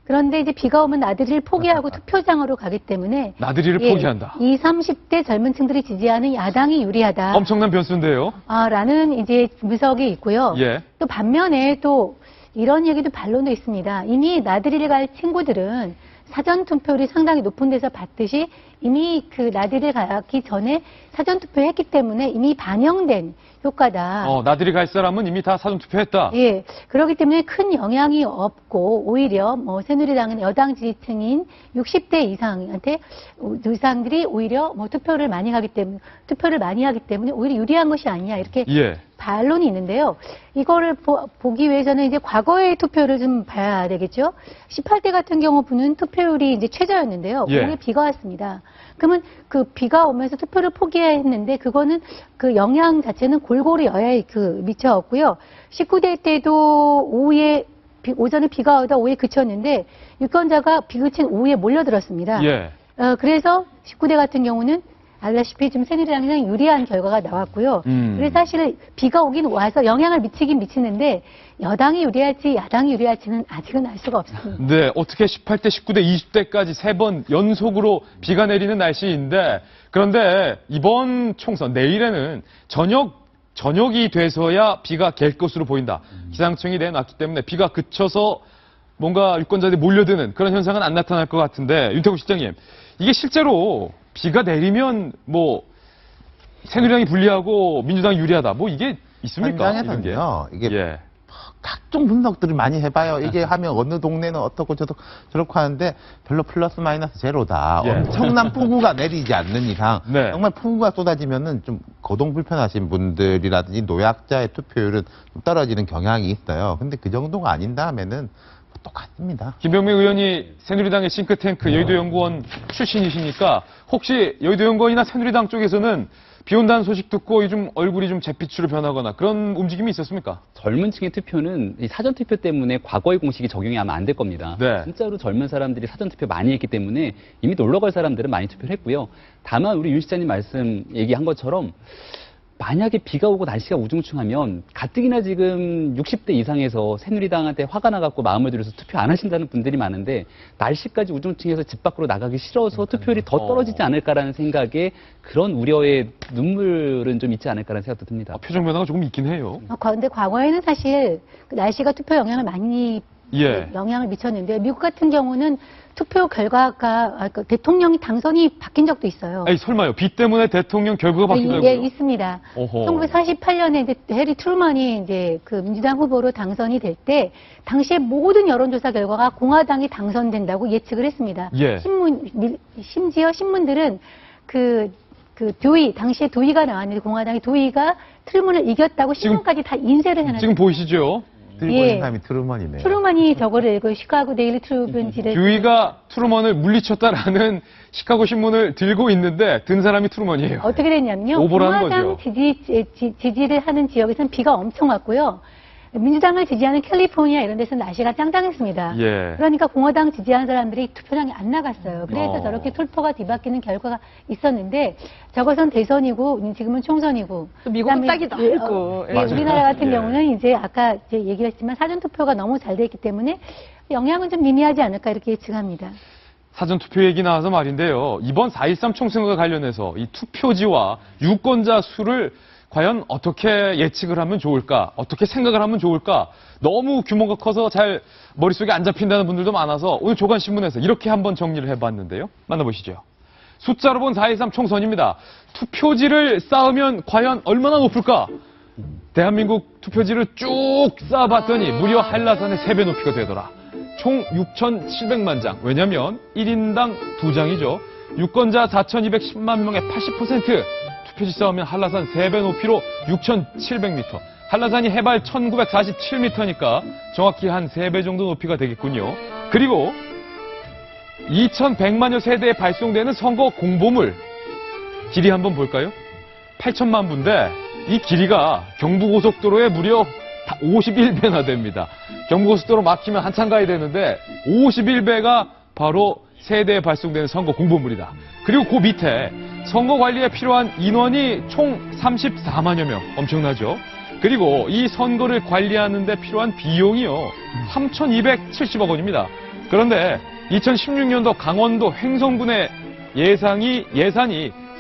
그런데 이제 비가 오면 나들이를 포기하고 투표장으로 가기 때문에 나들이를 포기한다. 20, 30대 젊은 층들이 지지하는 야당이 유리하다. 엄청난 변수인데요. 라는 이제 분석이 있고요. 또 반면에 또 이런 얘기도 반론도 있습니다. 이미 나들이를 갈 친구들은 사전 투표율이 상당히 높은 데서 봤듯이 이미 나들이를 가기 전에 사전 투표했기 때문에 이미 반영된 효과다. 나들이 갈 사람은 이미 다 사전 투표했다. 그렇기 때문에 큰 영향이 없고 오히려 새누리당은 여당 지지층인 60대 이상들이 오히려 투표를 많이 하기 때문에 오히려 유리한 것이 아니냐 이렇게 반론이 있는데요. 이거를 보기 위해서는 이제 과거의 투표를 좀 봐야 되겠죠. 18대 같은 경우는 투표율이 이제 최저였는데요. 오늘 비가 왔습니다. 그러면 그 비가 오면서 투표를 포기했는데 그거는 그 영향 자체는 골고루 여야에 미쳐왔고요. 19대 때도 오후에 오전에 비가 오다 오후에 그쳤는데 유권자가 비 그친 오후에 몰려들었습니다. 예. 그래서 19대 같은 경우는 알다시피 좀 새누리당이 유리한 결과가 나왔고요. 그래서 사실 비가 오긴 와서 영향을 미치긴 미치는데 여당이 유리할지 야당이 유리할지는 아직은 알 수가 없습니다. 네, 어떻게 18대, 19대, 20대까지 3번 연속으로 비가 내리는 날씨인데 그런데 이번 총선 내일에는 저녁이 돼서야 비가 갤 것으로 보인다. 기상청이 내놨기 때문에 비가 그쳐서 뭔가 유권자들이 몰려드는 그런 현상은 안 나타날 것 같은데 윤태국 실장님, 이게 실제로 비가 내리면 뭐 새누리당이 불리하고 민주당이 유리하다. 뭐 이게 있습니까? 현장에서는요. 이게 예. 각종 분석들을 많이 해봐요. 이게 하면 어느 동네는 어떻고 저렇고 하는데 별로 플러스 마이너스 제로다. 예. 엄청난 폭우가 내리지 않는 이상 네. 정말 폭우가 쏟아지면은 좀 거동 불편하신 분들이라든지 노약자의 투표율은 좀 떨어지는 경향이 있어요. 근데 그 정도가 아닌다 하면은 똑같습니다. 김병민 의원이 새누리당의 싱크탱크 여의도연구원 출신이시니까 혹시 여의도연구원이나 새누리당 쪽에서는 비 온다는 소식 듣고 요즘 얼굴이 좀 잿빛으로 변하거나 그런 움직임이 있었습니까? 젊은 층의 투표는 이 사전투표 때문에 과거의 공식이 적용이 아마 안 될 겁니다. 네. 진짜로 젊은 사람들이 사전투표 많이 했기 때문에 이미 놀러갈 사람들은 많이 투표를 했고요. 다만 우리 윤 시장님 말씀 얘기한 것처럼 만약에 비가 오고 날씨가 우중충하면 가뜩이나 지금 60대 이상에서 새누리당한테 화가 나갖고 마음을 들여서 투표 안 하신다는 분들이 많은데 날씨까지 우중충해서 집 밖으로 나가기 싫어서 투표율이 더 떨어지지 않을까라는 생각에 그런 우려의 눈물은 좀 있지 않을까라는 생각도 듭니다. 표정 변화가 조금 있긴 해요. 그런데 과거에는 사실 그 날씨가 투표 영향을 많이 예. 영향을 미쳤는데 미국 같은 경우는 투표 결과가 대통령이 당선이 바뀐 적도 있어요. 아니 설마요? 비 때문에 대통령 결과가 바뀐다고요? 예, 있습니다. 어허. 1948년에 이제 해리 트루먼이 이제 그 민주당 후보로 당선이 될 때 당시에 모든 여론조사 결과가 공화당이 당선된다고 예측을 했습니다. 예. 심지어 신문들은 그 듀이, 당시에 듀이가 나왔는데 공화당이 듀이가 트루먼을 이겼다고 신문까지 다 인쇄를 해놨어요. 지금 보이시죠? 들고 예. 있는 사람이 트루먼이네요. 트루먼이 저거를 읽고 시카고 데일리 트리뷴지를 듀이가 트루먼을 물리쳤다라는 시카고 신문을 들고 있는데 든 사람이 트루먼이에요. 어떻게 됐냐면요. 오보라는 공화당 거죠. 지지를 하는 지역에서는 비가 엄청 왔고요. 민주당을 지지하는 캘리포니아 이런 데서는 날씨가 짱짱했습니다. 예. 그러니까 공화당 지지하는 사람들이 투표장에 안 나갔어요. 그래서 어. 저렇게 tulpa가 뒤바뀌는 결과가 있었는데 저것은 대선이고 지금은 총선이고 또 미국은 그다음에 딱이 다르고. 예, 맞아요. 우리나라 같은 예. 경우는 이제 아까 이제 얘기했지만 사전투표가 너무 잘 돼 있기 때문에 영향은 좀 미미하지 않을까 이렇게 예측합니다. 사전투표 얘기 나와서 말인데요. 이번 4.13 총선과 관련해서 이 투표지와 유권자 수를 과연 어떻게 예측을 하면 좋을까? 어떻게 생각을 하면 좋을까? 너무 규모가 커서 잘 머릿속에 안 잡힌다는 분들도 많아서 오늘 조간신문에서 이렇게 한번 정리를 해봤는데요. 만나보시죠. 숫자로 본 4.13 총선입니다. 투표지를 쌓으면 과연 얼마나 높을까? 대한민국 투표지를 쭉 쌓아봤더니 무려 한라산의 3배 높이가 되더라. 총 6,700만 장. 왜냐면 1인당 2장이죠. 유권자 4,210만 명의 80%. 투표지 쌓으면 한라산 3배 높이로 6,700m. 한라산이 해발 1,947m니까 정확히 한 3배 정도 높이가 되겠군요. 그리고 2,100만여 세대에 발송되는 선거 공보물. 길이 한번 볼까요? 8천만 부인데 이 길이가 경부고속도로에 무려 51배나 됩니다. 경부고속도로 막히면 한참 가야 되는데 51배가 바로 세대에 발송되는 선거 공보물이다. 그리고 그 밑에 선거 관리에 필요한 인원이 총 34만여 명. 엄청나죠? 그리고 이 선거를 관리하는 데 필요한 비용이요. 3,270억 원입니다. 그런데 2016년도 강원도 횡성군의 예산이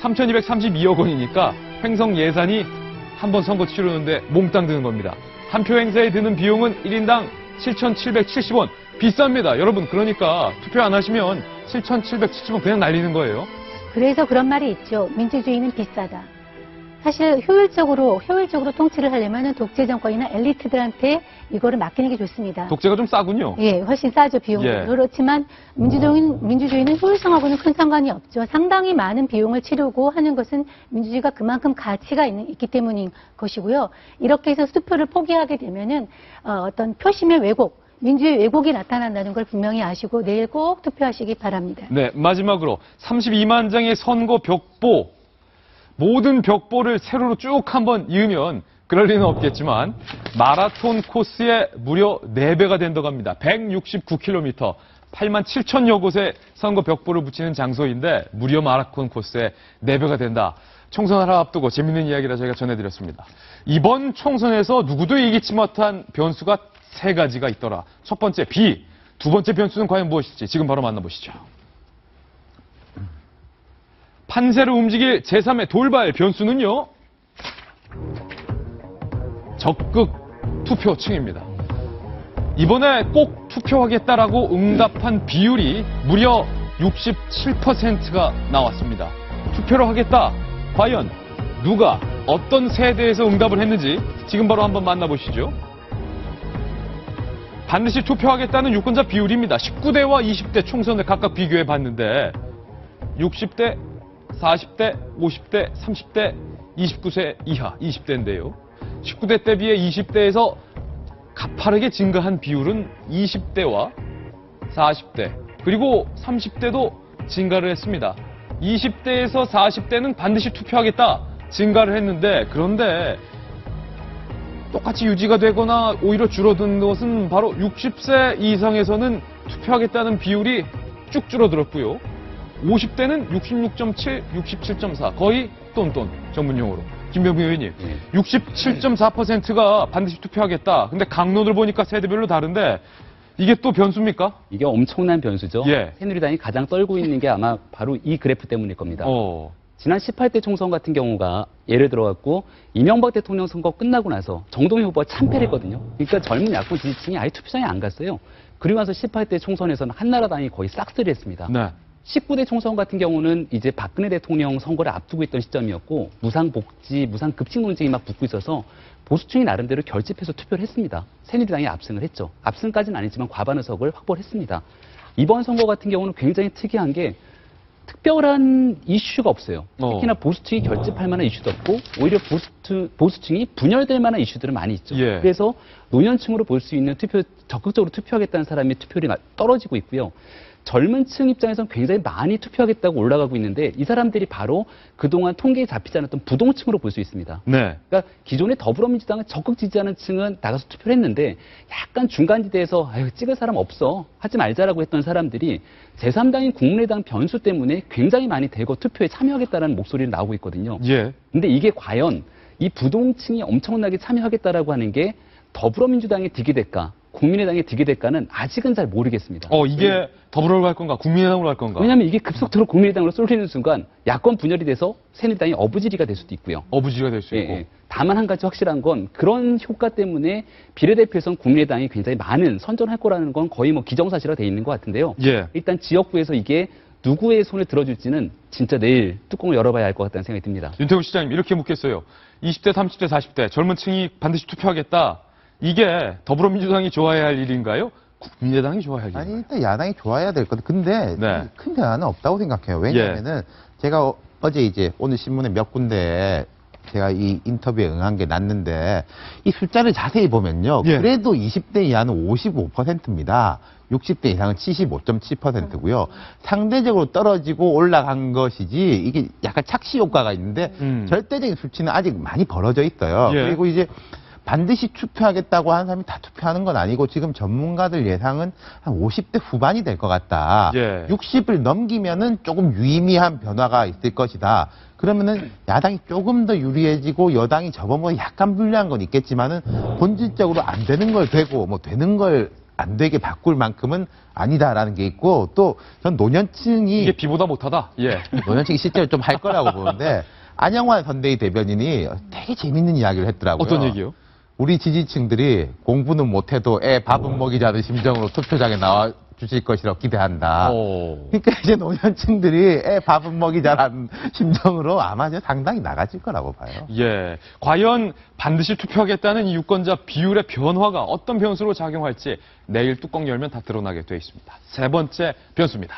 3,232억 원이니까 횡성 예산이 한 번 선거 치르는데 몽땅 드는 겁니다. 한 표 행사에 드는 비용은 1인당 7,770원. 비쌉니다. 여러분, 그러니까 투표 안 하시면 7,770원 그냥 날리는 거예요. 그래서 그런 말이 있죠. 민주주의는 비싸다. 사실 효율적으로 통치를 하려면 독재 정권이나 엘리트들한테 이거를 맡기는 게 좋습니다. 독재가 좀 싸군요. 예, 훨씬 싸죠, 비용이. 예. 그렇지만 민주주의는 효율성하고는 큰 상관이 없죠. 상당히 많은 비용을 치르고 하는 것은 민주주의가 그만큼 가치가 있기 때문인 것이고요. 이렇게 해서 투표를 포기하게 되면은 어떤 표심의 왜곡, 민주주의 왜곡이 나타난다는 걸 분명히 아시고 내일 꼭 투표하시기 바랍니다. 네, 마지막으로 32만 장의 선거 벽보. 모든 벽보를 세로로 쭉 한번 이으면 그럴 리는 없겠지만 마라톤 코스의 무려 4배가 된다고 합니다. 169km, 8만 7천여 곳에 선거 벽보를 붙이는 장소인데 무려 마라톤 코스의 4배가 된다. 총선을 앞두고 재밌는 이야기라 저희가 전해드렸습니다. 이번 총선에서 누구도 예기치 못한 변수가 3가지가 있더라. 첫 번째 비, 두 번째 변수는 과연 무엇일지 지금 바로 만나보시죠. 판세를 움직일 제3의 돌발 변수는요. 적극 투표층입니다. 이번에 꼭 투표하겠다라고 응답한 비율이 무려 67%가 나왔습니다. 투표를 하겠다. 과연 누가 어떤 세대에서 응답을 했는지 지금 바로 한번 만나보시죠. 반드시 투표하겠다는 유권자 비율입니다. 19대와 20대 총선을 각각 비교해 봤는데 60대, 40대, 50대, 30대, 29세 이하 20대인데요. 19대 때 비해 20대에서 가파르게 증가한 비율은 20대와 40대 그리고 30대도 증가를 했습니다. 20대에서 40대는 반드시 투표하겠다 증가를 했는데 그런데 똑같이 유지가 되거나 오히려 줄어든 것은 바로 60세 이상에서는 투표하겠다는 비율이 쭉 줄어들었고요. 50대는 66.7, 67.4 거의 똔똔 전문용어로. 김병민 의원님, 67.4%가 반드시 투표하겠다. 근데 강론을 보니까 세대별로 다른데 이게 또 변수입니까? 이게 엄청난 변수죠. 예. 새누리당이 가장 떨고 있는 게 아마 바로 이 그래프 때문일 겁니다. 지난 18대 총선 같은 경우가 예를 들어갖고 이명박 대통령 선거 끝나고 나서 정동영 후보가 참패를 했거든요. 그러니까 젊은 야권 지지층이 아예 투표장에 안 갔어요. 그리고 나서 18대 총선에서는 한나라당이 거의 싹쓸이 했습니다. 네. 19대 총선 같은 경우는 이제 박근혜 대통령 선거를 앞두고 있던 시점이었고 무상복지, 무상급식 논쟁이 막 붙고 있어서 보수층이 나름대로 결집해서 투표를 했습니다. 새누리당이 압승을 했죠. 압승까지는 아니지만 과반 의석을 확보를 했습니다. 이번 선거 같은 경우는 굉장히 특이한 게 특별한 이슈가 없어요. 특히나 보수층이 결집할 만한 이슈도 없고 오히려 보수층이 분열될 만한 이슈들은 많이 있죠. 예. 그래서 노년층으로 볼 수 있는 적극적으로 투표하겠다는 사람의 투표율이 떨어지고 있고요. 젊은 층 입장에서는 굉장히 많이 투표하겠다고 올라가고 있는데 이 사람들이 바로 그동안 통계에 잡히지 않았던 부동층으로 볼 수 있습니다. 네. 그러니까 기존의 더불어민주당을 적극 지지하는 층은 나가서 투표를 했는데 약간 중간지대에서 아유, 찍을 사람 없어 하지 말자라고 했던 사람들이 제3당인 국민의당 변수 때문에 굉장히 많이 대거 투표에 참여하겠다는 목소리를 나오고 있거든요. 예. 근데 이게 과연 이 부동층이 엄청나게 참여하겠다라고 하는 게 더불어민주당의 득이 될까? 국민의당의 득이 될까는 아직은 잘 모르겠습니다. 이게 더불어로 갈 건가? 국민의당으로 갈 건가? 왜냐하면 이게 급속도로 국민의당으로 쏠리는 순간 야권 분열이 돼서 새누리당이 어부지리가 될 수도 있고요. 어부지리가 될 수 있고. 예. 다만 한 가지 확실한 건 그런 효과 때문에 비례대표에선 국민의당이 굉장히 많은 선전할 거라는 건 거의 뭐 기정사실화 돼 있는 것 같은데요. 예. 일단 지역구에서 이게 누구의 손에 들어줄지는 진짜 내일 뚜껑을 열어봐야 할 것 같다는 생각이 듭니다. 윤태우 시장님 이렇게 묻겠어요. 20대, 30대, 40대 젊은 층이 반드시 투표하겠다. 이게 더불어민주당이 좋아해야 할 일인가요? 국민의당이 좋아해야 할 일인가요? 아니, 일단 야당이 좋아야 될 건데, 근데 네. 큰 대안은 없다고 생각해요. 왜냐면은 제가 어제 이제 오늘 신문에 몇 군데 제가 이 인터뷰에 응한 게 났는데 이 숫자를 자세히 보면요. 예. 그래도 20대 이하는 55%입니다. 60대 이상은 75.7%고요. 상대적으로 떨어지고 올라간 것이지 이게 약간 착시 효과가 있는데 절대적인 수치는 아직 많이 벌어져 있어요. 예. 그리고 이제 반드시 투표하겠다고 하는 사람이 다 투표하는 건 아니고 지금 전문가들 예상은 한 50대 후반이 될 것 같다. 예. 60을 넘기면은 조금 유의미한 변화가 있을 것이다. 그러면은 야당이 조금 더 유리해지고 여당이 저번보다 약간 불리한 건 있겠지만은 본질적으로 안 되는 걸 되고 뭐 되는 걸 안 되게 바꿀 만큼은 아니다라는 게 있고 또 전 노년층이 이게 비보다 못하다. 예. 노년층이 실제로 좀 할 거라고 보는데 안영환 선대위 대변인이 되게 재밌는 이야기를 했더라고요. 어떤 얘기요? 우리 지지층들이 공부는 못해도 애 밥은 먹이자는 심정으로 투표장에 나와 주실 것이라고 기대한다. 그러니까 이제 노년층들이 애 밥은 먹이자라는 심정으로 아마 이제 상당히 나가질 거라고 봐요. 예. 과연 반드시 투표하겠다는 이 유권자 비율의 변화가 어떤 변수로 작용할지 내일 뚜껑 열면 다 드러나게 돼 있습니다. 세 번째 변수입니다.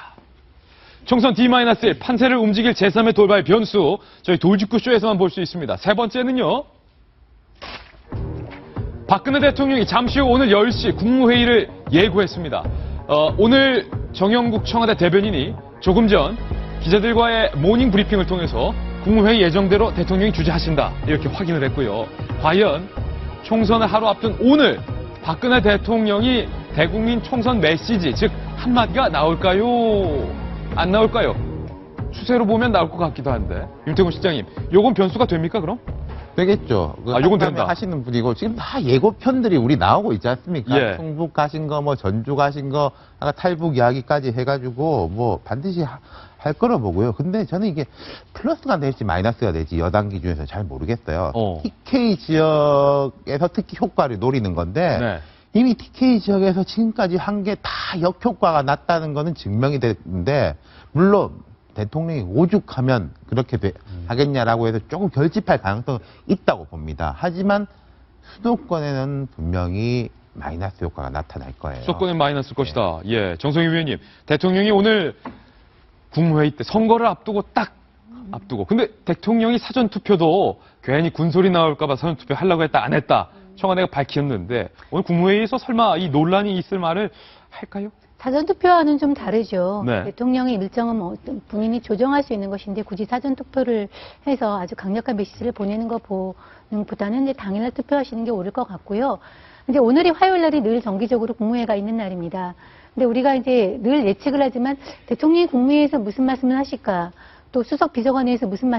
총선 D-1 판세를 움직일 제3의 돌발 변수 저희 돌직구쇼에서만 볼 수 있습니다. 세 번째는요. 박근혜 대통령이 잠시 후 오늘 10시 국무회의를 예고했습니다. 오늘 정영국 청와대 대변인이 조금 전 기자들과의 모닝 브리핑을 통해서 국무회의 예정대로 대통령이 주재하신다. 이렇게 확인을 했고요. 과연 총선을 하루 앞둔 오늘 박근혜 대통령이 대국민 총선 메시지, 즉 한마디가 나올까요? 안 나올까요? 추세로 보면 나올 것 같기도 한데. 윤태곤 실장님, 요건 변수가 됩니까 그럼? 되겠죠. 요건 된다. 하시는 분이고 지금 다 예고편들이 우리 나오고 있지 않습니까? 예. 충북 가신 거, 뭐 전주 가신 거, 아까 탈북 이야기까지 해가지고 뭐 반드시 할 거라 보고요. 근데 저는 이게 플러스가 될지 마이너스가 될지 여당 기준에서 잘 모르겠어요. TK 지역에서 특히 효과를 노리는 건데 네. 이미 TK 지역에서 지금까지 한 게 다 역효과가 났다는 거는 증명이 됐는데 물론 대통령이 오죽하면 그렇게 하겠냐라고 해서 조금 결집할 가능성은 있다고 봅니다. 하지만 수도권에는 분명히 마이너스 효과가 나타날 거예요. 수도권엔 마이너스일 것이다. 예, 정성희 위원님, 대통령이 오늘 국무회의 때 선거를 앞두고 딱 앞두고. 근데 대통령이 사전투표도 괜히 군소리 나올까봐 사전투표 하려고 했다 안 했다. 청와대가 밝혔는데 오늘 국무회의에서 설마 이 논란이 있을 말을 할까요? 사전투표와는 좀 다르죠. 네. 대통령의 일정은 뭐 본인이 조정할 수 있는 것인데 굳이 사전투표를 해서 아주 강력한 메시지를 보내는 것보다는 이제 당일날 투표하시는 게 옳을 것 같고요. 이제 오늘이 화요일 날이 늘 정기적으로 국무회의가 있는 날입니다. 근데 우리가 이제 늘 예측을 하지만 대통령이 국무회의에서 무슨 말씀을 하실까, 또 수석 비서관회에서 무슨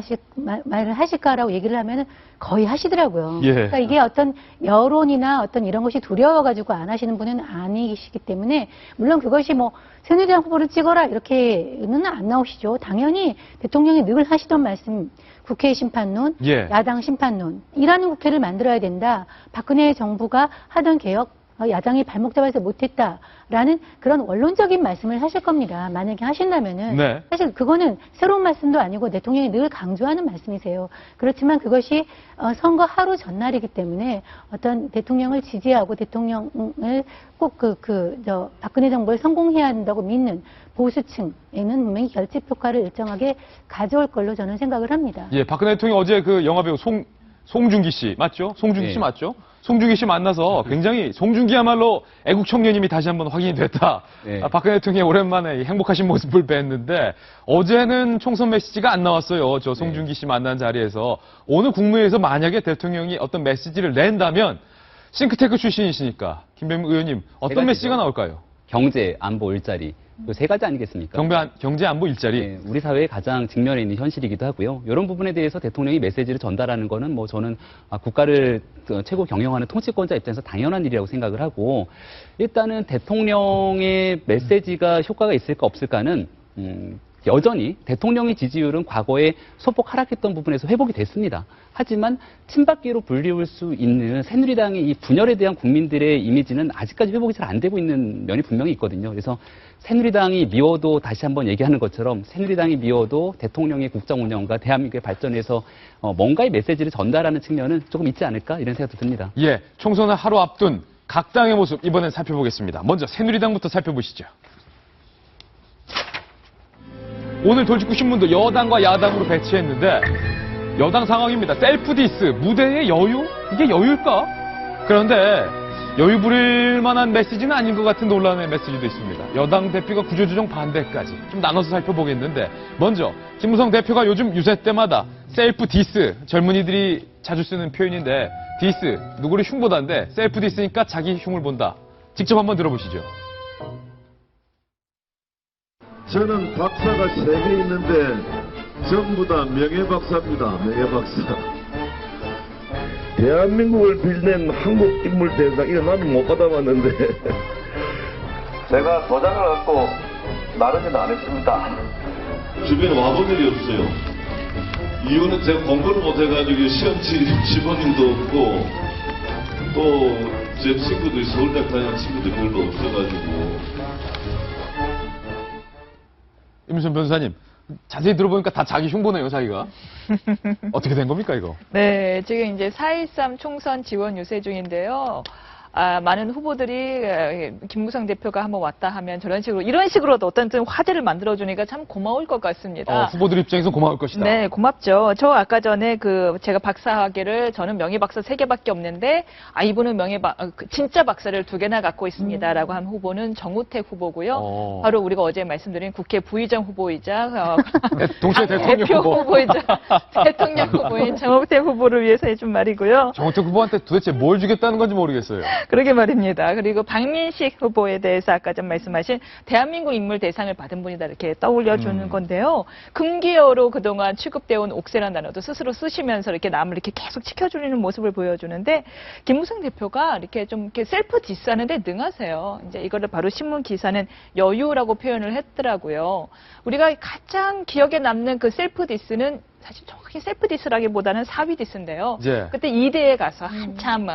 말을 하실까라고 얘기를 하면은 거의 하시더라고요. 예. 그러니까 이게 어떤 여론이나 어떤 이런 것이 두려워가지고 안 하시는 분은 아니시기 때문에 물론 그것이 뭐 새누리당 후보를 찍어라 이렇게는 안 나오시죠. 당연히 대통령이 늘 하시던 말씀, 국회 심판론, 예. 야당 심판론, 일하는 국회를 만들어야 된다. 박근혜 정부가 하던 개혁 야당이 발목 잡아서 못했다라는 그런 원론적인 말씀을 하실 겁니다. 만약에 하신다면은 네. 사실 그거는 새로운 말씀도 아니고 대통령이 늘 강조하는 말씀이세요. 그렇지만 그것이 선거 하루 전날이기 때문에 어떤 대통령을 지지하고 대통령을 꼭 박근혜 정부를 성공해야 한다고 믿는 보수층에는 분명히 결집 효과를 일정하게 가져올 걸로 저는 생각을 합니다. 예, 박근혜 대통령이 어제 그 영화배우 송중기 씨 맞죠? 송중기 씨 네. 맞죠? 송중기 씨 만나서 굉장히 송중기야말로 애국 청년임이 다시 한번 확인이 됐다. 네. 박근혜 대통령이 오랜만에 행복하신 모습을 뵀는데 어제는 총선 메시지가 안 나왔어요. 저 송중기 씨 만난 자리에서. 오늘 국무회의에서 만약에 대통령이 어떤 메시지를 낸다면 싱크탱크 출신이시니까 김병민 의원님 어떤 메시지가 나올까요? 경제, 안보, 일자리. 그 세 가지 아니겠습니까? 경제 안보 일자리. 네, 우리 사회의 가장 직면에 있는 현실이기도 하고요. 이런 부분에 대해서 대통령이 메시지를 전달하는 거는 뭐 저는 국가를 최고 경영하는 통치권자 입장에서 당연한 일이라고 생각을 하고 일단은 대통령의 메시지가 효과가 있을까 없을까는 여전히 대통령의 지지율은 과거에 소폭 하락했던 부분에서 회복이 됐습니다. 하지만 친박계로 불리울 수 있는 새누리당의 이 분열에 대한 국민들의 이미지는 아직까지 회복이 잘 안 되고 있는 면이 분명히 있거든요. 그래서 새누리당이 미워도 다시 한번 얘기하는 것처럼 새누리당이 미워도 대통령의 국정 운영과 대한민국의 발전에서 뭔가의 메시지를 전달하는 측면은 조금 있지 않을까 이런 생각도 듭니다. 예, 총선을 하루 앞둔 각 당의 모습 이번엔 살펴보겠습니다. 먼저 새누리당부터 살펴보시죠. 오늘 돌직구 신문도 여당과 야당으로 배치했는데 여당 상황입니다. 셀프 디스, 무대의 여유? 이게 여유일까? 그런데 여유 부릴 만한 메시지는 아닌 것 같은 논란의 메시지도 있습니다. 여당 대표가 구조조정 반대까지 좀 나눠서 살펴보겠는데 먼저 김무성 대표가 요즘 유세 때마다 셀프 디스, 젊은이들이 자주 쓰는 표현인데 디스, 누구를 흉보다인데 셀프 디스니까 자기 흉을 본다. 직접 한번 들어보시죠. 저는 박사가 3개 있는데 전부 다 명예박사입니다. 명예박사. 대한민국을 빛낸 한국인물대상 이런 나는 못 받아봤는데 제가 도장을 갖고 나르지는 않았습니다. 주변에 와본 일이 없어요. 이유는 제가 공부를 못해가지고 시험 칠 집원님도 없고 또 제 친구들이 서울대 다니는 친구들이 별로 없어가지고. 임순 변호사님, 자세히 들어보니까 다 자기 흉보네요, 자기가. 어떻게 된 겁니까, 이거? 네, 지금 이제 4.13 총선 지원 유세 중인데요. 많은 후보들이 김무성 대표가 한번 왔다 하면 저런 식으로 이런 식으로도 어떤 화제를 만들어주니까 참 고마울 것 같습니다. 후보들 입장에서 고마울 것이다. 네, 고맙죠. 저 아까 전에 제가 박사학위를 저는 명예박사 3개밖에 없는데 이분은 진짜 박사를 2개나 갖고 있습니다라고 한 후보는 정우택 후보고요. 바로 우리가 어제 말씀드린 국회 부의장 후보이자 동시에 대통령 대표 후보이자 대통령 후보인 정우택 후보를 위해서 해준 말이고요. 정우택 후보한테 도대체 뭘 주겠다는 건지 모르겠어요. 그러게 말입니다. 그리고 박민식 후보에 대해서 아까 좀 말씀하신 대한민국 인물 대상을 받은 분이다 이렇게 떠올려주는 건데요. 금기어로 그동안 취급되어 온 옥세라는 단어도 스스로 쓰시면서 이렇게 남을 이렇게 계속 지켜주는 모습을 보여주는데 김무성 대표가 이렇게 좀 이렇게 셀프 디스하는데 능하세요. 이제 이거를 바로 신문 기사는 여유라고 표현을 했더라고요. 우리가 가장 기억에 남는 그 셀프 디스는 사실 정확히 셀프 디스라기보다는 사위 디스인데요. 예. 그때 이대에 가서 한참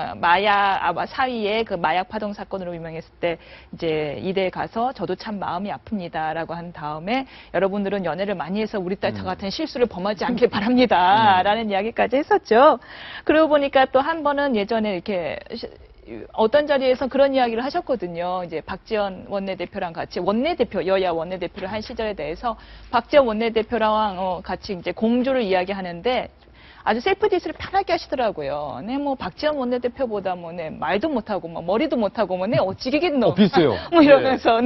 사위의 그 마약 파동 사건으로 유명했을 때 이제 이대에 가서 저도 참 마음이 아픕니다라고 한 다음에 여러분들은 연애를 많이 해서 우리 딸 같은 실수를 범하지 않길 바랍니다라는 이야기까지 했었죠. 그러고 보니까 또 한 번은 예전에 이렇게 어떤 자리에서 그런 이야기를 하셨거든요. 이제 박지원 원내대표랑 같이 여야 원내대표를 한 시절에 대해서 박지원 원내대표랑 같이 이제 공조를 이야기하는데 아주 셀프 디스를 편하게 하시더라고요. 네, 뭐 박지원 원내대표보다 말도 못하고 머리도 못하고 어찌기겠노. 비슷해요. 이러면서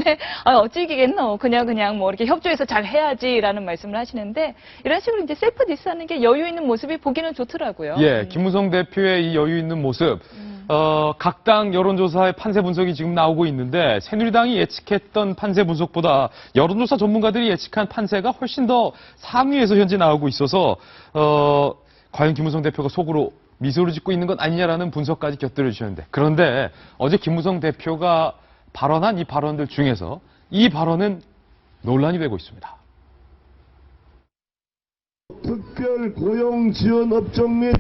어찌기겠노. 그냥 이렇게 협조해서 잘 해야지라는 말씀을 하시는데 이런 식으로 이제 셀프 디스하는 게 여유 있는 모습이 보기는 좋더라고요. 예, 김무성 대표의 이 여유 있는 모습. 각 당 여론조사의 판세 분석이 지금 나오고 있는데 새누리당이 예측했던 판세 분석보다 여론조사 전문가들이 예측한 판세가 훨씬 더 상위에서 현재 나오고 있어서 과연 김무성 대표가 속으로 미소를 짓고 있는 건 아니냐라는 분석까지 곁들여 주셨는데 그런데 어제 김무성 대표가 발언한 이 발언들 중에서 이 발언은 논란이 되고 있습니다. 특별 고용 지원 업종 및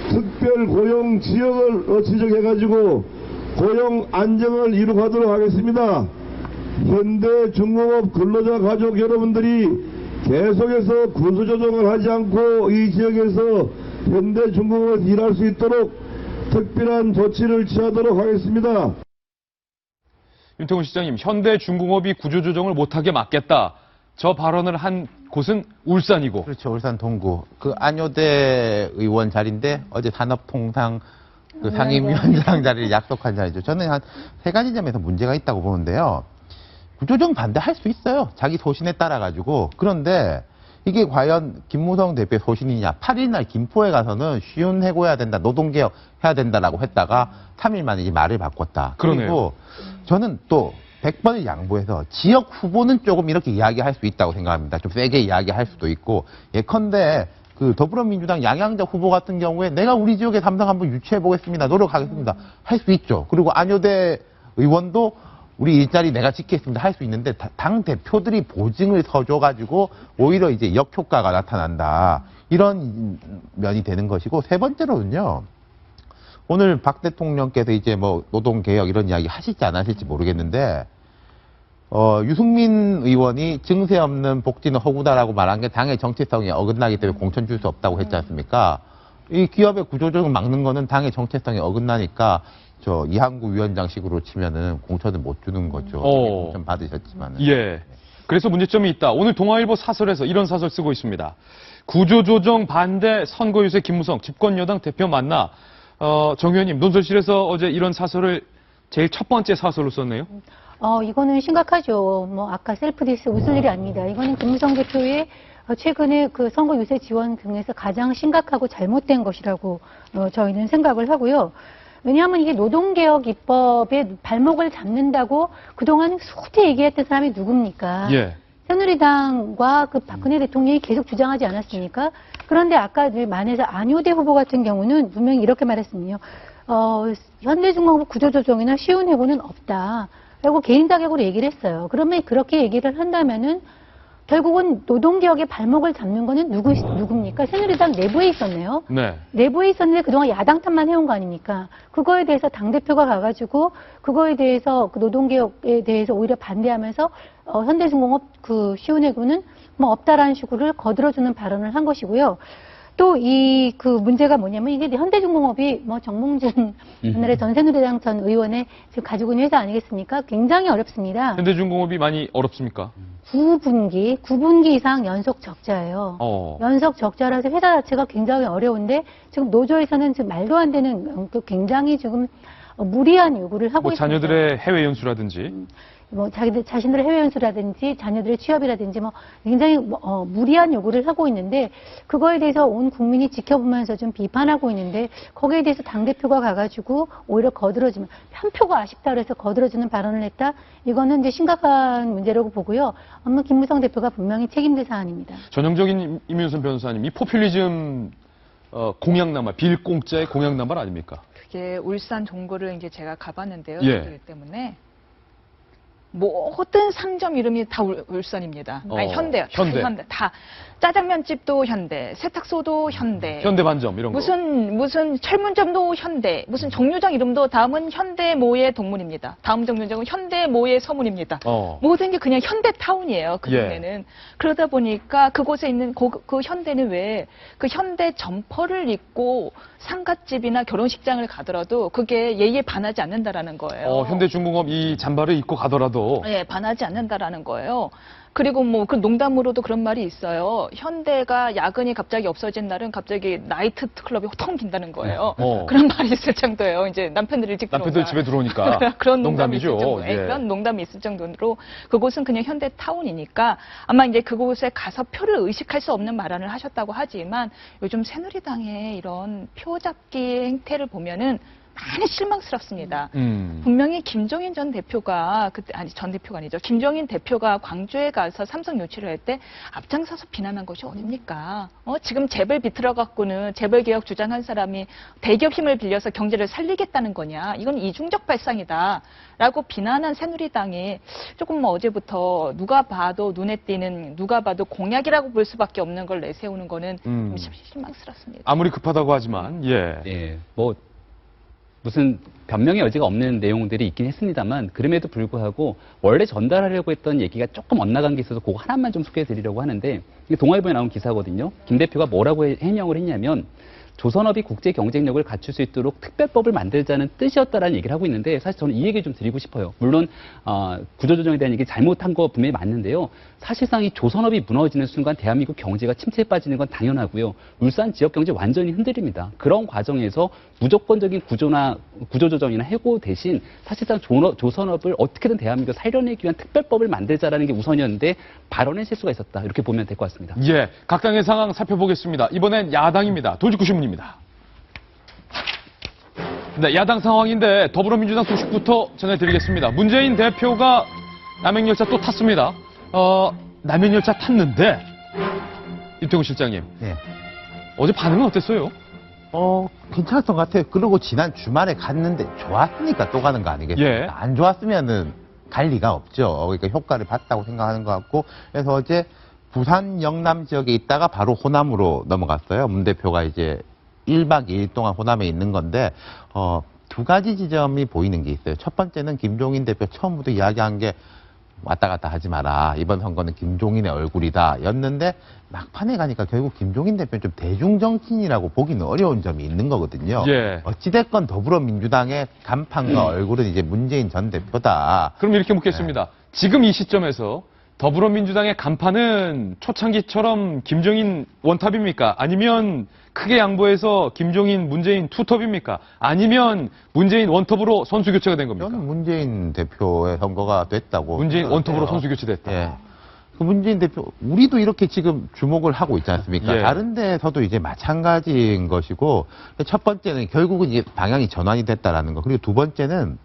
특별 고용 지역을 지정해가지고 고용 안정을 이루도록 하겠습니다. 현대중공업 근로자 가족 여러분들이 계속해서 군수조정을 하지 않고 이 지역에서 현대중공업에서 일할 수 있도록 특별한 조치를 취하도록 하겠습니다. 윤태곤 시장님, 현대중공업이 구조조정을 못하게 막겠다. 저 발언을 한 곳은 울산이고. 그렇죠. 울산 동구. 그 안효대 의원 자리인데 어제 산업통상 그 상임위원장 자리를 약속한 자리죠. 저는 한 3가지 점에서 문제가 있다고 보는데요. 구조조정 반대할 수 있어요. 자기 소신에 따라 가지고. 그런데 이게 과연 김무성 대표의 소신이냐. 8일 날 김포에 가서는 쉬운 해고해야 된다. 노동개혁 해야 된다라고 했다가 3일 만에 이제 말을 바꿨다. 그러네요. 그리고 저는 또 100번을 양보해서 지역 후보는 조금 이렇게 이야기할 수 있다고 생각합니다. 좀 세게 이야기할 수도 있고. 예컨대 그 더불어민주당 양양자 후보 같은 경우에 내가 우리 지역에 담당 한번 유치해 보겠습니다. 노력하겠습니다. 할 수 있죠. 그리고 안효대 의원도 우리 일자리 내가 지키겠습니다. 할 수 있는데 당 대표들이 보증을 서줘가지고 오히려 이제 역효과가 나타난다. 이런 면이 되는 것이고 3번째로는요. 오늘 박 대통령께서 이제 노동개혁 이런 이야기 하실지 안 하실지 모르겠는데, 유승민 의원이 증세 없는 복지는 허구다라고 말한 게 당의 정체성에 어긋나기 때문에 공천 줄 수 없다고 했지 않습니까? 이 기업의 구조조정을 막는 거는 당의 정체성에 어긋나니까 이한구 위원장식으로 치면은 공천을 못 주는 거죠. 공천 받으셨지만은. 예. 그래서 문제점이 있다. 오늘 동아일보 사설에서 이런 사설 쓰고 있습니다. 구조조정 반대 선거유세 김무성 집권여당 대표 만나. 정 의원님, 논설실에서 어제 이런 사설을 제일 첫 번째 사설로 썼네요. 이거는 심각하죠. 아까 셀프 디스 웃을 일이 아닙니다. 이거는 김무성 대표의 최근에 그 선거 유세 지원 중에서 가장 심각하고 잘못된 것이라고 저희는 생각을 하고요. 왜냐하면 이게 노동개혁 입법의 발목을 잡는다고 그동안 수대 얘기했던 사람이 누굽니까? 예. 새누리당과 그 박근혜 대통령이 계속 주장하지 않았습니까? 그런데 아까 만에서 안효대 후보 같은 경우는 분명히 이렇게 말했습니다. 현대중공업 구조조정이나 쉬운 해고는 없다. 라고 개인 자격으로 얘기를 했어요. 그러면 그렇게 얘기를 한다면은 결국은 노동개혁의 발목을 잡는 거는 누굽니까? 새누리당 내부에 있었네요. 네. 내부에 있었는데 그동안 야당 탓만 해온 거 아닙니까? 그거에 대해서 당대표가 가가지고 그거에 대해서 그 노동개혁에 대해서 오히려 반대하면서 현대중공업 그 쉬운 해고는 없다라는 식으로 거들어주는 발언을 한 것이고요. 또 그 문제가 뭐냐면 이게 현대중공업이 뭐 정몽준 옛날에 전새누리당 전 의원의 지금 가지고 있는 회사 아니겠습니까? 굉장히 어렵습니다. 현대중공업이 많이 어렵습니까? 9분기 이상 연속 적자예요. 연속 적자라서 회사 자체가 굉장히 어려운데 지금 노조에서는 지금 말도 안 되는 굉장히 지금 무리한 요구를 하고 있습니다. 자녀들의 해외 연수라든지. 뭐 자신들의 해외 연수라든지 자녀들의 취업이라든지 뭐 굉장히 무리한 요구를 하고 있는데 그거에 대해서 온 국민이 지켜보면서 좀 비판하고 있는데 거기에 대해서 당대표가 가가지고 오히려 거들어주면 한 표가 아쉽다 그래서 거들어주는 발언을 했다. 이거는 이제 심각한 문제라고 보고요. 아마 김무성 대표가 분명히 책임질 사안입니다. 전형적인 임윤선 변호사님, 이 포퓰리즘 공약나말, 빌공짜의 공약나말 아닙니까? 그게 울산 종구를 이제 제가 가봤는데요. 예. 그렇기 때문에 모든 상점 이름이 다 울산입니다. 아니, 현대요. 현대. 다. 짜장면집도 현대, 세탁소도 현대. 현대반점 이런 거. 무슨 철문점도 현대, 무슨 정류장 이름도 다음은 현대모의 동문입니다. 다음 정류장은 현대모의 서문입니다. 모든 게 그냥 현대타운이에요. 그 동네는. 그러다 보니까 그곳에 있는 그 현대는 왜 그 현대 점퍼를 입고 상갓집이나 결혼식장을 가더라도 그게 예의에 반하지 않는다라는 거예요. 현대중공업 이 잠바를 입고 가더라도. 네, 반하지 않는다라는 거예요. 그리고 뭐 그 농담으로도 그런 말이 있어요. 현대가 야근이 갑자기 없어진 날은 갑자기 나이트 클럽이 텅 빈다는 거예요. 그런 말이 있을 정도예요. 이제 남편들이 일찍 들어오니까. 남편들 집에 들어오니까. 그런 농담이 있을 농담이죠. 정도. 그런 농담이 있을 정도로 그곳은 그냥 현대타운이니까 아마 이제 그곳에 가서 표를 의식할 수 없는 발언을 하셨다고 하지만 요즘 새누리당의 이런 표 잡기 행태를 보면은 많이 실망스럽습니다. 분명히 김종인 전 대표가 그때 전 대표가 아니죠. 김종인 대표가 광주에 가서 삼성 유치를 할 때 앞장서서 비난한 것이 어딥니까? 지금 재벌 비틀어 갖고는 재벌 개혁 주장한 사람이 대기업 힘을 빌려서 경제를 살리겠다는 거냐? 이건 이중적 발상이다라고 비난한 새누리당이 조금 뭐 어제부터 누가 봐도 눈에 띄는 누가 봐도 공약이라고 볼 수밖에 없는 걸 내세우는 거는 좀 실망스럽습니다. 아무리 급하다고 하지만 뭐 무슨 변명의 여지가 없는 내용들이 있긴 했습니다만 그럼에도 불구하고 원래 전달하려고 했던 얘기가 조금 엇나간 게 있어서 그거 하나만 좀 소개해드리려고 하는데 이게 동아일보에 나온 기사거든요. 김 대표가 뭐라고 해명을 했냐면 조선업이 국제 경쟁력을 갖출 수 있도록 특별법을 만들자는 뜻이었다라는 얘기를 하고 있는데 사실 저는 이 얘기 좀 드리고 싶어요. 물론 구조조정에 대한 얘기 잘못한 거 분명히 맞는데요. 사실상 이 조선업이 무너지는 순간 대한민국 경제가 침체에 빠지는 건 당연하고요. 울산 지역 경제 완전히 흔들립니다. 그런 과정에서 무조건적인 구조조정이나 해고 대신 사실상 조선업을 어떻게든 대한민국을 살려내기 위한 특별법을 만들자라는 게 우선이었는데 발언의 실수가 있었다. 이렇게 보면 될 것 같습니다. 각 당의 상황 살펴보겠습니다. 이번엔 야당입니다. 도직구신문입니다. 네, 야당 상황인데 더불어민주당 소식부터 전해드리겠습니다. 문재인 대표가 남행열차 또 탔습니다. 남행열차 탔는데 입동훈 실장님, 어제 반응은 어땠어요? 괜찮았던 것 같아요. 그리고 지난 주말에 갔는데 좋았으니까 또 가는 거 아니겠습니까? 안 좋았으면은 갈 리가 없죠. 그러니까 효과를 봤다고 생각하는 것 같고, 그래서 어제 부산 영남 지역에 있다가 바로 호남으로 넘어갔어요. 문 대표가 이제 1박 2일 동안 호남에 있는 건데, 두 가지 지점이 보이는 게 있어요. 첫 번째는 김종인 대표 처음부터 이야기한 게 왔다 갔다 하지 마라. 이번 선거는 김종인의 얼굴이다. 였는데 막판에 가니까 결국 김종인 대표는 좀 대중정치인이라고 보기는 어려운 점이 있는 거거든요. 어찌됐건 더불어민주당의 간판과 얼굴은 이제 문재인 전 대표다. 그럼 이렇게 묻겠습니다. 지금 이 시점에서 더불어민주당의 간판은 초창기처럼 김종인 원탑입니까? 아니면 크게 양보해서 김종인, 문재인 투톱입니까? 아니면 문재인 원톱으로 선수 교체가 된 겁니까? 저는 문재인 대표의 선거가 됐다고. 문재인 원톱으로 선수 교체됐다. 그 문재인 대표, 우리도 이렇게 지금 주목을 하고 있지 않습니까? 다른 데서도 이제 마찬가지인 것이고, 첫 번째는 결국은 이제 방향이 전환이 됐다라는 거. 그리고 두 번째는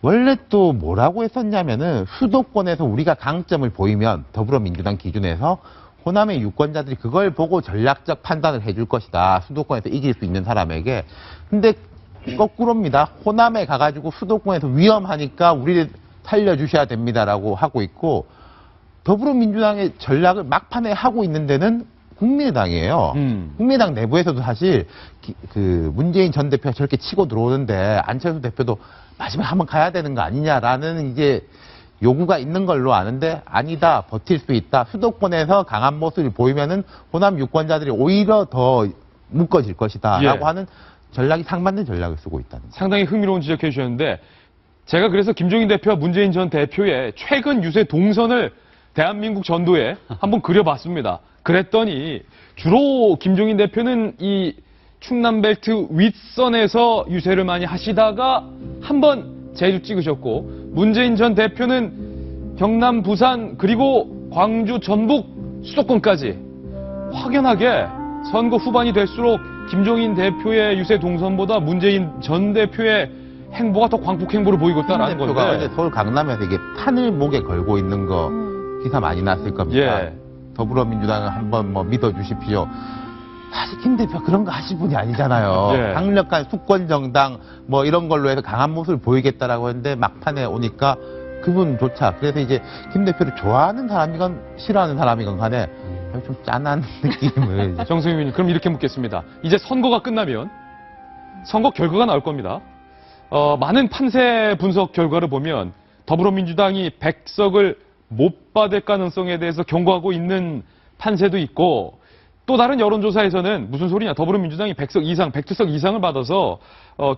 원래 또 뭐라고 했었냐면은 수도권에서 우리가 강점을 보이면 더불어민주당 기준에서 호남의 유권자들이 그걸 보고 전략적 판단을 해줄 것이다. 수도권에서 이길 수 있는 사람에게. 근데 거꾸로입니다. 호남에 가가지고 수도권에서 위험하니까 우리를 살려주셔야 됩니다라고 하고 있고, 더불어민주당의 전략을 막판에 하고 있는 데는 국민의당이에요. 국민의당 내부에서도 사실 그 문재인 전 대표가 저렇게 치고 들어오는데 안철수 대표도 마지막에 한번 가야 되는 거 아니냐라는 이제 요구가 있는 걸로 아는데 아니다, 버틸 수 있다. 수도권에서 강한 모습을 보이면은 호남 유권자들이 오히려 더 묶어질 것이다. 예. 라고 하는 전략이 상반된 전략을 쓰고 있다는 거죠. 상당히 흥미로운 지적해 주셨는데 제가 그래서 김종인 대표와 문재인 전 대표의 최근 유세 동선을 대한민국 전도에 한번 그려봤습니다. 그랬더니 주로 김종인 대표는 이 충남벨트 윗선에서 유세를 많이 하시다가 한번 제주 찍으셨고 문재인 전 대표는 경남, 부산 그리고 광주, 전북, 수도권까지 확연하게 선거 후반이 될수록 김종인 대표의 유세 동선보다 문재인 전 대표의 행보가 더 광폭 행보를 보이고 있다는 대표가 건데. 어제 서울 강남에서 이게 판을 목에 걸고 있는 거 기사 많이 났을 겁니다. 예. 더불어민주당을 한번 뭐 믿어주십시오. 사실 김 대표 그런 거 하실 분이 아니잖아요. 예. 강력한 수권 정당 뭐 이런 걸로 해서 강한 모습을 보이겠다라고 했는데 막판에 오니까 그분조차 그래서 이제 김 대표를 좋아하는 사람이건 싫어하는 사람이건 간에 좀 짠한 느낌을. 정승윤 의원님, 그럼 이렇게 묻겠습니다. 이제 선거가 끝나면 선거 결과가 나올 겁니다. 많은 판세 분석 결과를 보면 더불어민주당이 100석을 못 받을 가능성에 대해서 경고하고 있는 판세도 있고 또 다른 여론조사에서는 무슨 소리냐, 더불어민주당이 100석 이상, 102석 이상을 받아서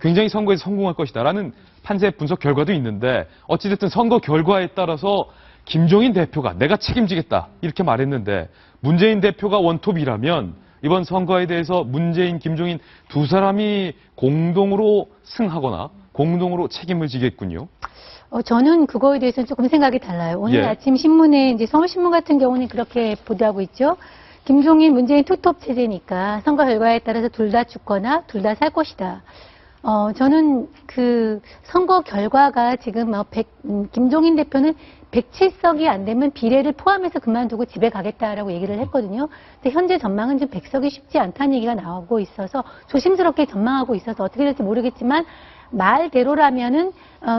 굉장히 선거에서 성공할 것이다라는 판세 분석 결과도 있는데 어찌됐든 선거 결과에 따라서 김종인 대표가 내가 책임지겠다 이렇게 말했는데 문재인 대표가 원톱이라면 이번 선거에 대해서 문재인, 김종인 두 사람이 공동으로 승하거나 공동으로 책임을 지겠군요. 저는 그거에 대해서는 조금 생각이 달라요. 오늘 예. 아침 신문에 이제 서울신문 같은 경우는 그렇게 보도하고 있죠. 김종인, 문재인 투톱 체제니까 선거 결과에 따라서 둘 다 죽거나 둘 다 살 것이다. 저는 그 선거 결과가 지금 김종인 대표는 107석이 안 되면 비례를 포함해서 그만두고 집에 가겠다라고 얘기를 했거든요. 근데 현재 전망은 좀 100석이 쉽지 않다는 얘기가 나오고 있어서 조심스럽게 전망하고 있어서 어떻게 될지 모르겠지만 말대로라면은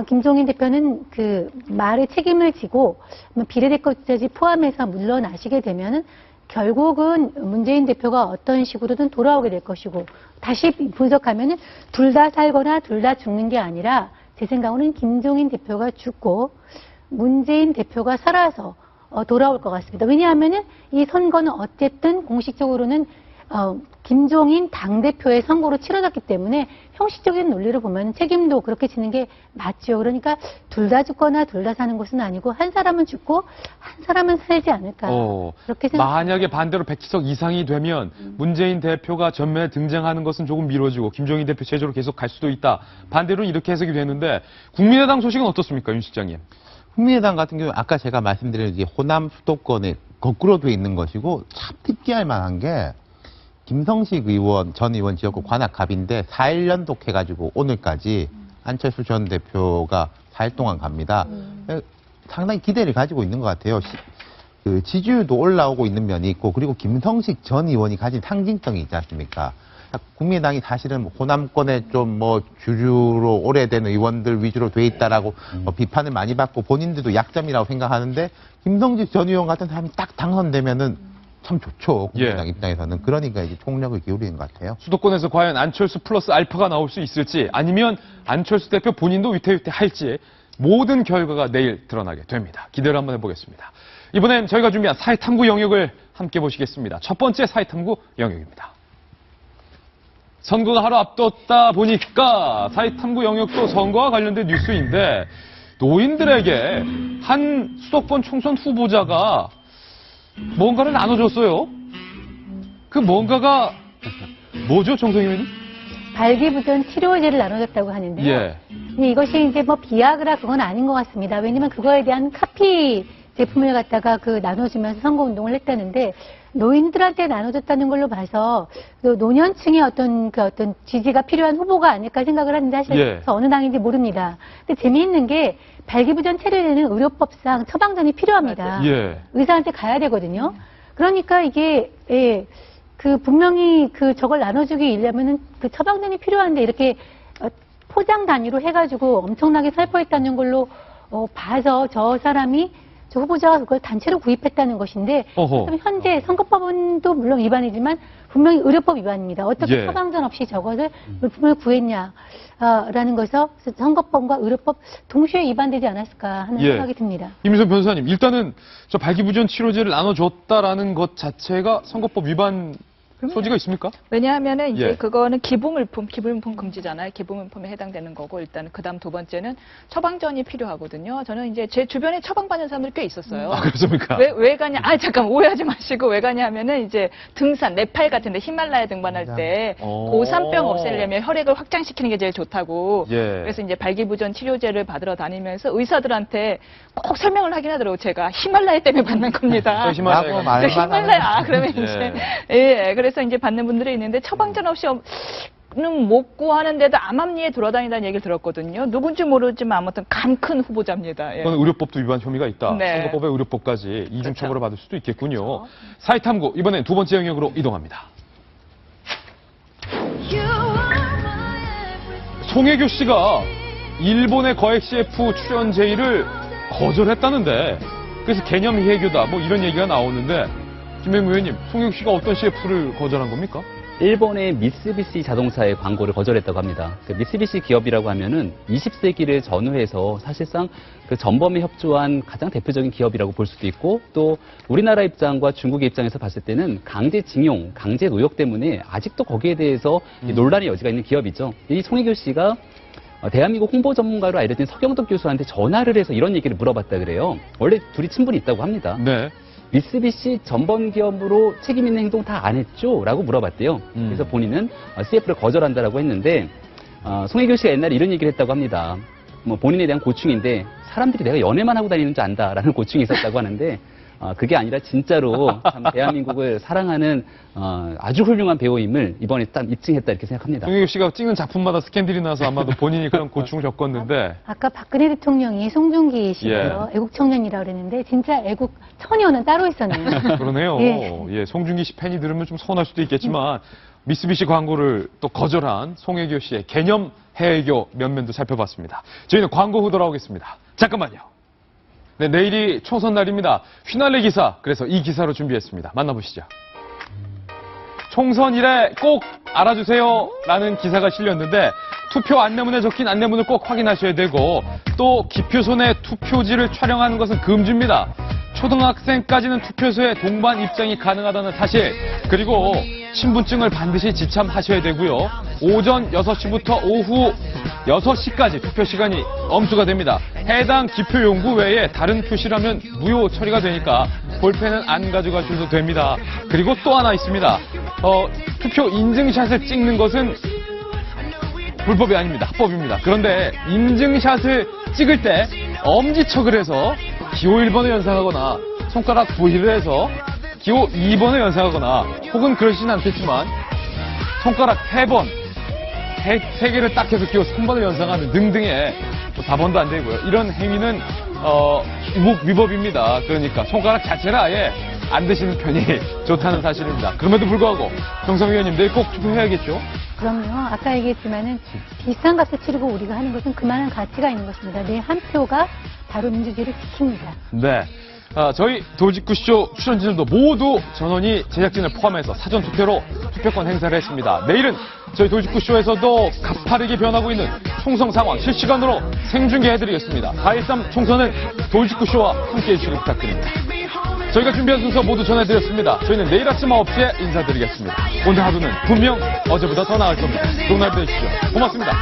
김종인 대표는 그 말에 책임을 지고 비례대표까지 포함해서 물러나시게 되면은 결국은 문재인 대표가 어떤 식으로든 돌아오게 될 것이고 다시 분석하면은 둘 다 살거나 둘 다 죽는 게 아니라 제 생각으로는 김종인 대표가 죽고 문재인 대표가 살아서 돌아올 것 같습니다. 왜냐하면은 이 선거는 어쨌든 공식적으로는 김종인 당대표의 선거로 치러졌기 때문에 형식적인 논리를 보면 책임도 그렇게 지는 게 맞죠. 그러니까 둘 다 죽거나 둘 다 사는 것은 아니고 한 사람은 죽고 한 사람은 살지 않을까. 그렇게 생각합니다. 만약에 반대로 100석 이상이 되면 문재인 대표가 전면에 등장하는 것은 조금 미뤄지고 김종인 대표 체제로 계속 갈 수도 있다. 반대로는 이렇게 해석이 되는데 국민의당 소식은 어떻습니까, 윤 실장님? 국민의당 같은 경우 아까 제가 말씀드린 이제 호남 수도권에 거꾸로 돼 있는 것이고 참 특이할 만한 게 김성식 의원, 전 의원 지역구 관악갑인데 4일 연독해가지고 오늘까지 안철수 전 대표가 4일 동안 갑니다. 상당히 기대를 가지고 있는 것 같아요. 그 지지율도 올라오고 있는 면이 있고 그리고 김성식 전 의원이 가진 상징성이 있지 않습니까? 국민의당이 사실은 호남권에 좀 뭐 주류로 오래된 의원들 위주로 돼 있다라고 비판을 많이 받고 본인들도 약점이라고 생각하는데 김성식 전 의원 같은 사람이 딱 당선되면은 참 좋죠. 국민의당 입장에서는. 그러니까 이제 총력을 기울이는 것 같아요. 수도권에서 과연 안철수 플러스 알파가 나올 수 있을지 아니면 안철수 대표 본인도 위태위태할지 모든 결과가 내일 드러나게 됩니다. 기대를 한번 해보겠습니다. 이번엔 저희가 준비한 사회탐구 영역을 함께 보시겠습니다. 첫 번째 사회탐구 영역입니다. 선거가 하루 앞뒀다 보니까 사회탐구 영역도 선거와 관련된 뉴스인데 노인들에게 한 수도권 총선 후보자가 뭔가를 나눠줬어요. 그 뭔가가 뭐죠, 정성희 의원님? 발기부전 치료제를 나눠줬다고 하는데요. 예. 이것이 이제 뭐 비아그라 그건 아닌 것 같습니다. 왜냐면 그거에 대한 카피 제품을 갖다가 나눠주면서 선거운동을 했다는데 노인들한테 나눠줬다는 걸로 봐서 노년층의 어떤 지지가 필요한 후보가 아닐까 생각을 하는데 사실 어느 당인지 모릅니다. 근데 재미있는 게 발기부전 치료제는 의료법상 처방전이 필요합니다. 의사한테 가야 되거든요. 그러니까 이게 분명히 저걸 나눠주기 위해서는 그 처방전이 필요한데 이렇게 포장 단위로 해가지고 엄청나게 살포했다는 걸로 봐서 저 사람이 저 후보자가 그걸 단체로 구입했다는 것인데 그럼 현재 선거법은도 물론 위반이지만 분명히 의료법 위반입니다. 어떻게 처방전 없이 저것을 물품을 구했냐라는 것에서 선거법과 의료법 동시에 위반되지 않았을까 하는 생각이 듭니다. 임희선 변호사님, 일단은 저 발기부전 치료제를 나눠줬다라는 것 자체가 선거법 위반 소지가 있습니까? 왜냐하면은 이제 그거는 기부물품 금지잖아요. 기부물품에 해당되는 거고 일단 그다음 두 번째는 처방전이 필요하거든요. 저는 이제 제 주변에 처방받는 사람들이 꽤 있었어요. 아, 그렇습니까? 왜 가냐? 잠깐 오해하지 마시고 왜 가냐면은 이제 등산, 네팔 같은데 히말라야 등반할 때 고산병 없애려면 혈액을 확장시키는 게 제일 좋다고. 그래서 이제 발기부전 치료제를 받으러 다니면서 의사들한테 꼭 설명을 하긴 하더라고요. 제가 히말라야 때문에 받는 겁니다. 히말라야. 그러면 이제 그래서 이제 받는 분들이 있는데 처방전 없이는 못 구하는데도 암암리에 돌아다니다는 얘기를 들었거든요. 누군지 모르지만 아무튼 간 큰 후보자입니다. 그건 의료법도 위반 혐의가 있다. 선거법의 의료법까지 이중 처벌을 받을 수도 있겠군요. 사이탐구 이번엔 두 번째 영역으로 이동합니다. 송혜교 씨가 일본의 거액 CF 출연 제의를 거절했다는데 그래서 개념 해교다 뭐 이런 얘기가 나오는데 김영우 의원님, 송혜교 씨가 어떤 CF를 거절한 겁니까? 일본의 미쓰비시 자동차의 광고를 거절했다고 합니다. 그 미쓰비시 기업이라고 하면은 20세기를 전후해서 사실상 그 전범에 협조한 가장 대표적인 기업이라고 볼 수도 있고 또 우리나라 입장과 중국의 입장에서 봤을 때는 강제징용, 강제노역 때문에 아직도 거기에 대해서 논란의 여지가 있는 기업이죠. 이 송혜교 씨가 대한민국 홍보 전문가로 알려진 서경덕 교수한테 전화를 해서 이런 얘기를 물어봤다 그래요. 원래 둘이 친분이 있다고 합니다. 미쓰비시 전범 기업으로 책임 있는 행동 다 안 했죠? 라고 물어봤대요. 그래서 본인은 CF를 거절한다라고 했는데 송혜교 씨가 옛날에 이런 얘기를 했다고 합니다. 뭐 본인에 대한 고충인데 사람들이 내가 연애만 하고 다니는 줄 안다라는 고충이 있었다고 하는데 그게 아니라 진짜로 참 대한민국을 사랑하는 아주 훌륭한 배우임을 이번에 딱 입증했다 이렇게 생각합니다. 송혜교 씨가 찍는 작품마다 스캔들이 나서 아마도 본인이 그런 고충을 겪었는데 아까 박근혜 대통령이 송중기 씨가요 애국 청년이라고 그랬는데 진짜 애국 처녀는 따로 있었네요. 그러네요. 송중기 씨 팬이 들으면 좀 서운할 수도 있겠지만 미쓰비시 광고를 또 거절한 송혜교 씨의 개념 해외교 면면도 살펴봤습니다. 저희는 광고 후 돌아오겠습니다. 잠깐만요. 네, 내일이 총선 날입니다. 휘날레 기사, 그래서 이 기사로 준비했습니다. 만나보시죠. 총선 이래 꼭 알아주세요 라는 기사가 실렸는데 투표 안내문에 적힌 안내문을 꼭 확인하셔야 되고 또 기표소 내 투표지를 촬영하는 것은 금지입니다. 초등학생까지는 투표소에 동반 입장이 가능하다는 사실, 그리고 신분증을 반드시 지참하셔야 되고요. 오전 6시부터 오후 6시까지 투표 시간이 엄수가 됩니다. 해당 기표 용구 외에 다른 표시를 하면 무효 처리가 되니까 볼펜은 안 가져가셔도 됩니다. 그리고 또 하나 있습니다. 투표 인증샷을 찍는 것은 불법이 아닙니다. 합법입니다. 그런데 인증샷을 찍을 때 엄지척을 해서 기호 1번을 연상하거나 손가락 V를 해서 기호 2번을 연상하거나 혹은 그러시진 않겠지만 손가락 3번, 3개를 딱 해서 기호 3번을 연상하는 등등의 4번도 안 되고요. 이런 행위는 위법입니다. 그러니까 손가락 자체를 아예 안 드시는 편이 좋다는 사실입니다. 그럼에도 불구하고 정성 의원님 내일 꼭 투표해야겠죠? 그럼요. 아까 얘기했지만은 비싼 값을 치르고 우리가 하는 것은 그만한 가치가 있는 것입니다. 내 한 표가 바로 민주주의를 지킵니다. 네. 저희 돌직구쇼 출연진들도 모두 전원이 제작진을 포함해서 사전투표로 투표권 행사를 했습니다. 내일은 저희 돌직구쇼에서도 가파르게 변하고 있는 총선 상황 실시간으로 생중계해드리겠습니다. 4.13 총선은 돌직구쇼와 함께해 주시길 부탁드립니다. 저희가 준비한 순서 모두 전해드렸습니다. 저희는 내일 아침 9시에 인사드리겠습니다. 오늘 하루는 분명 어제보다 더 나을 겁니다. 좋은 하루 되십시오. 고맙습니다.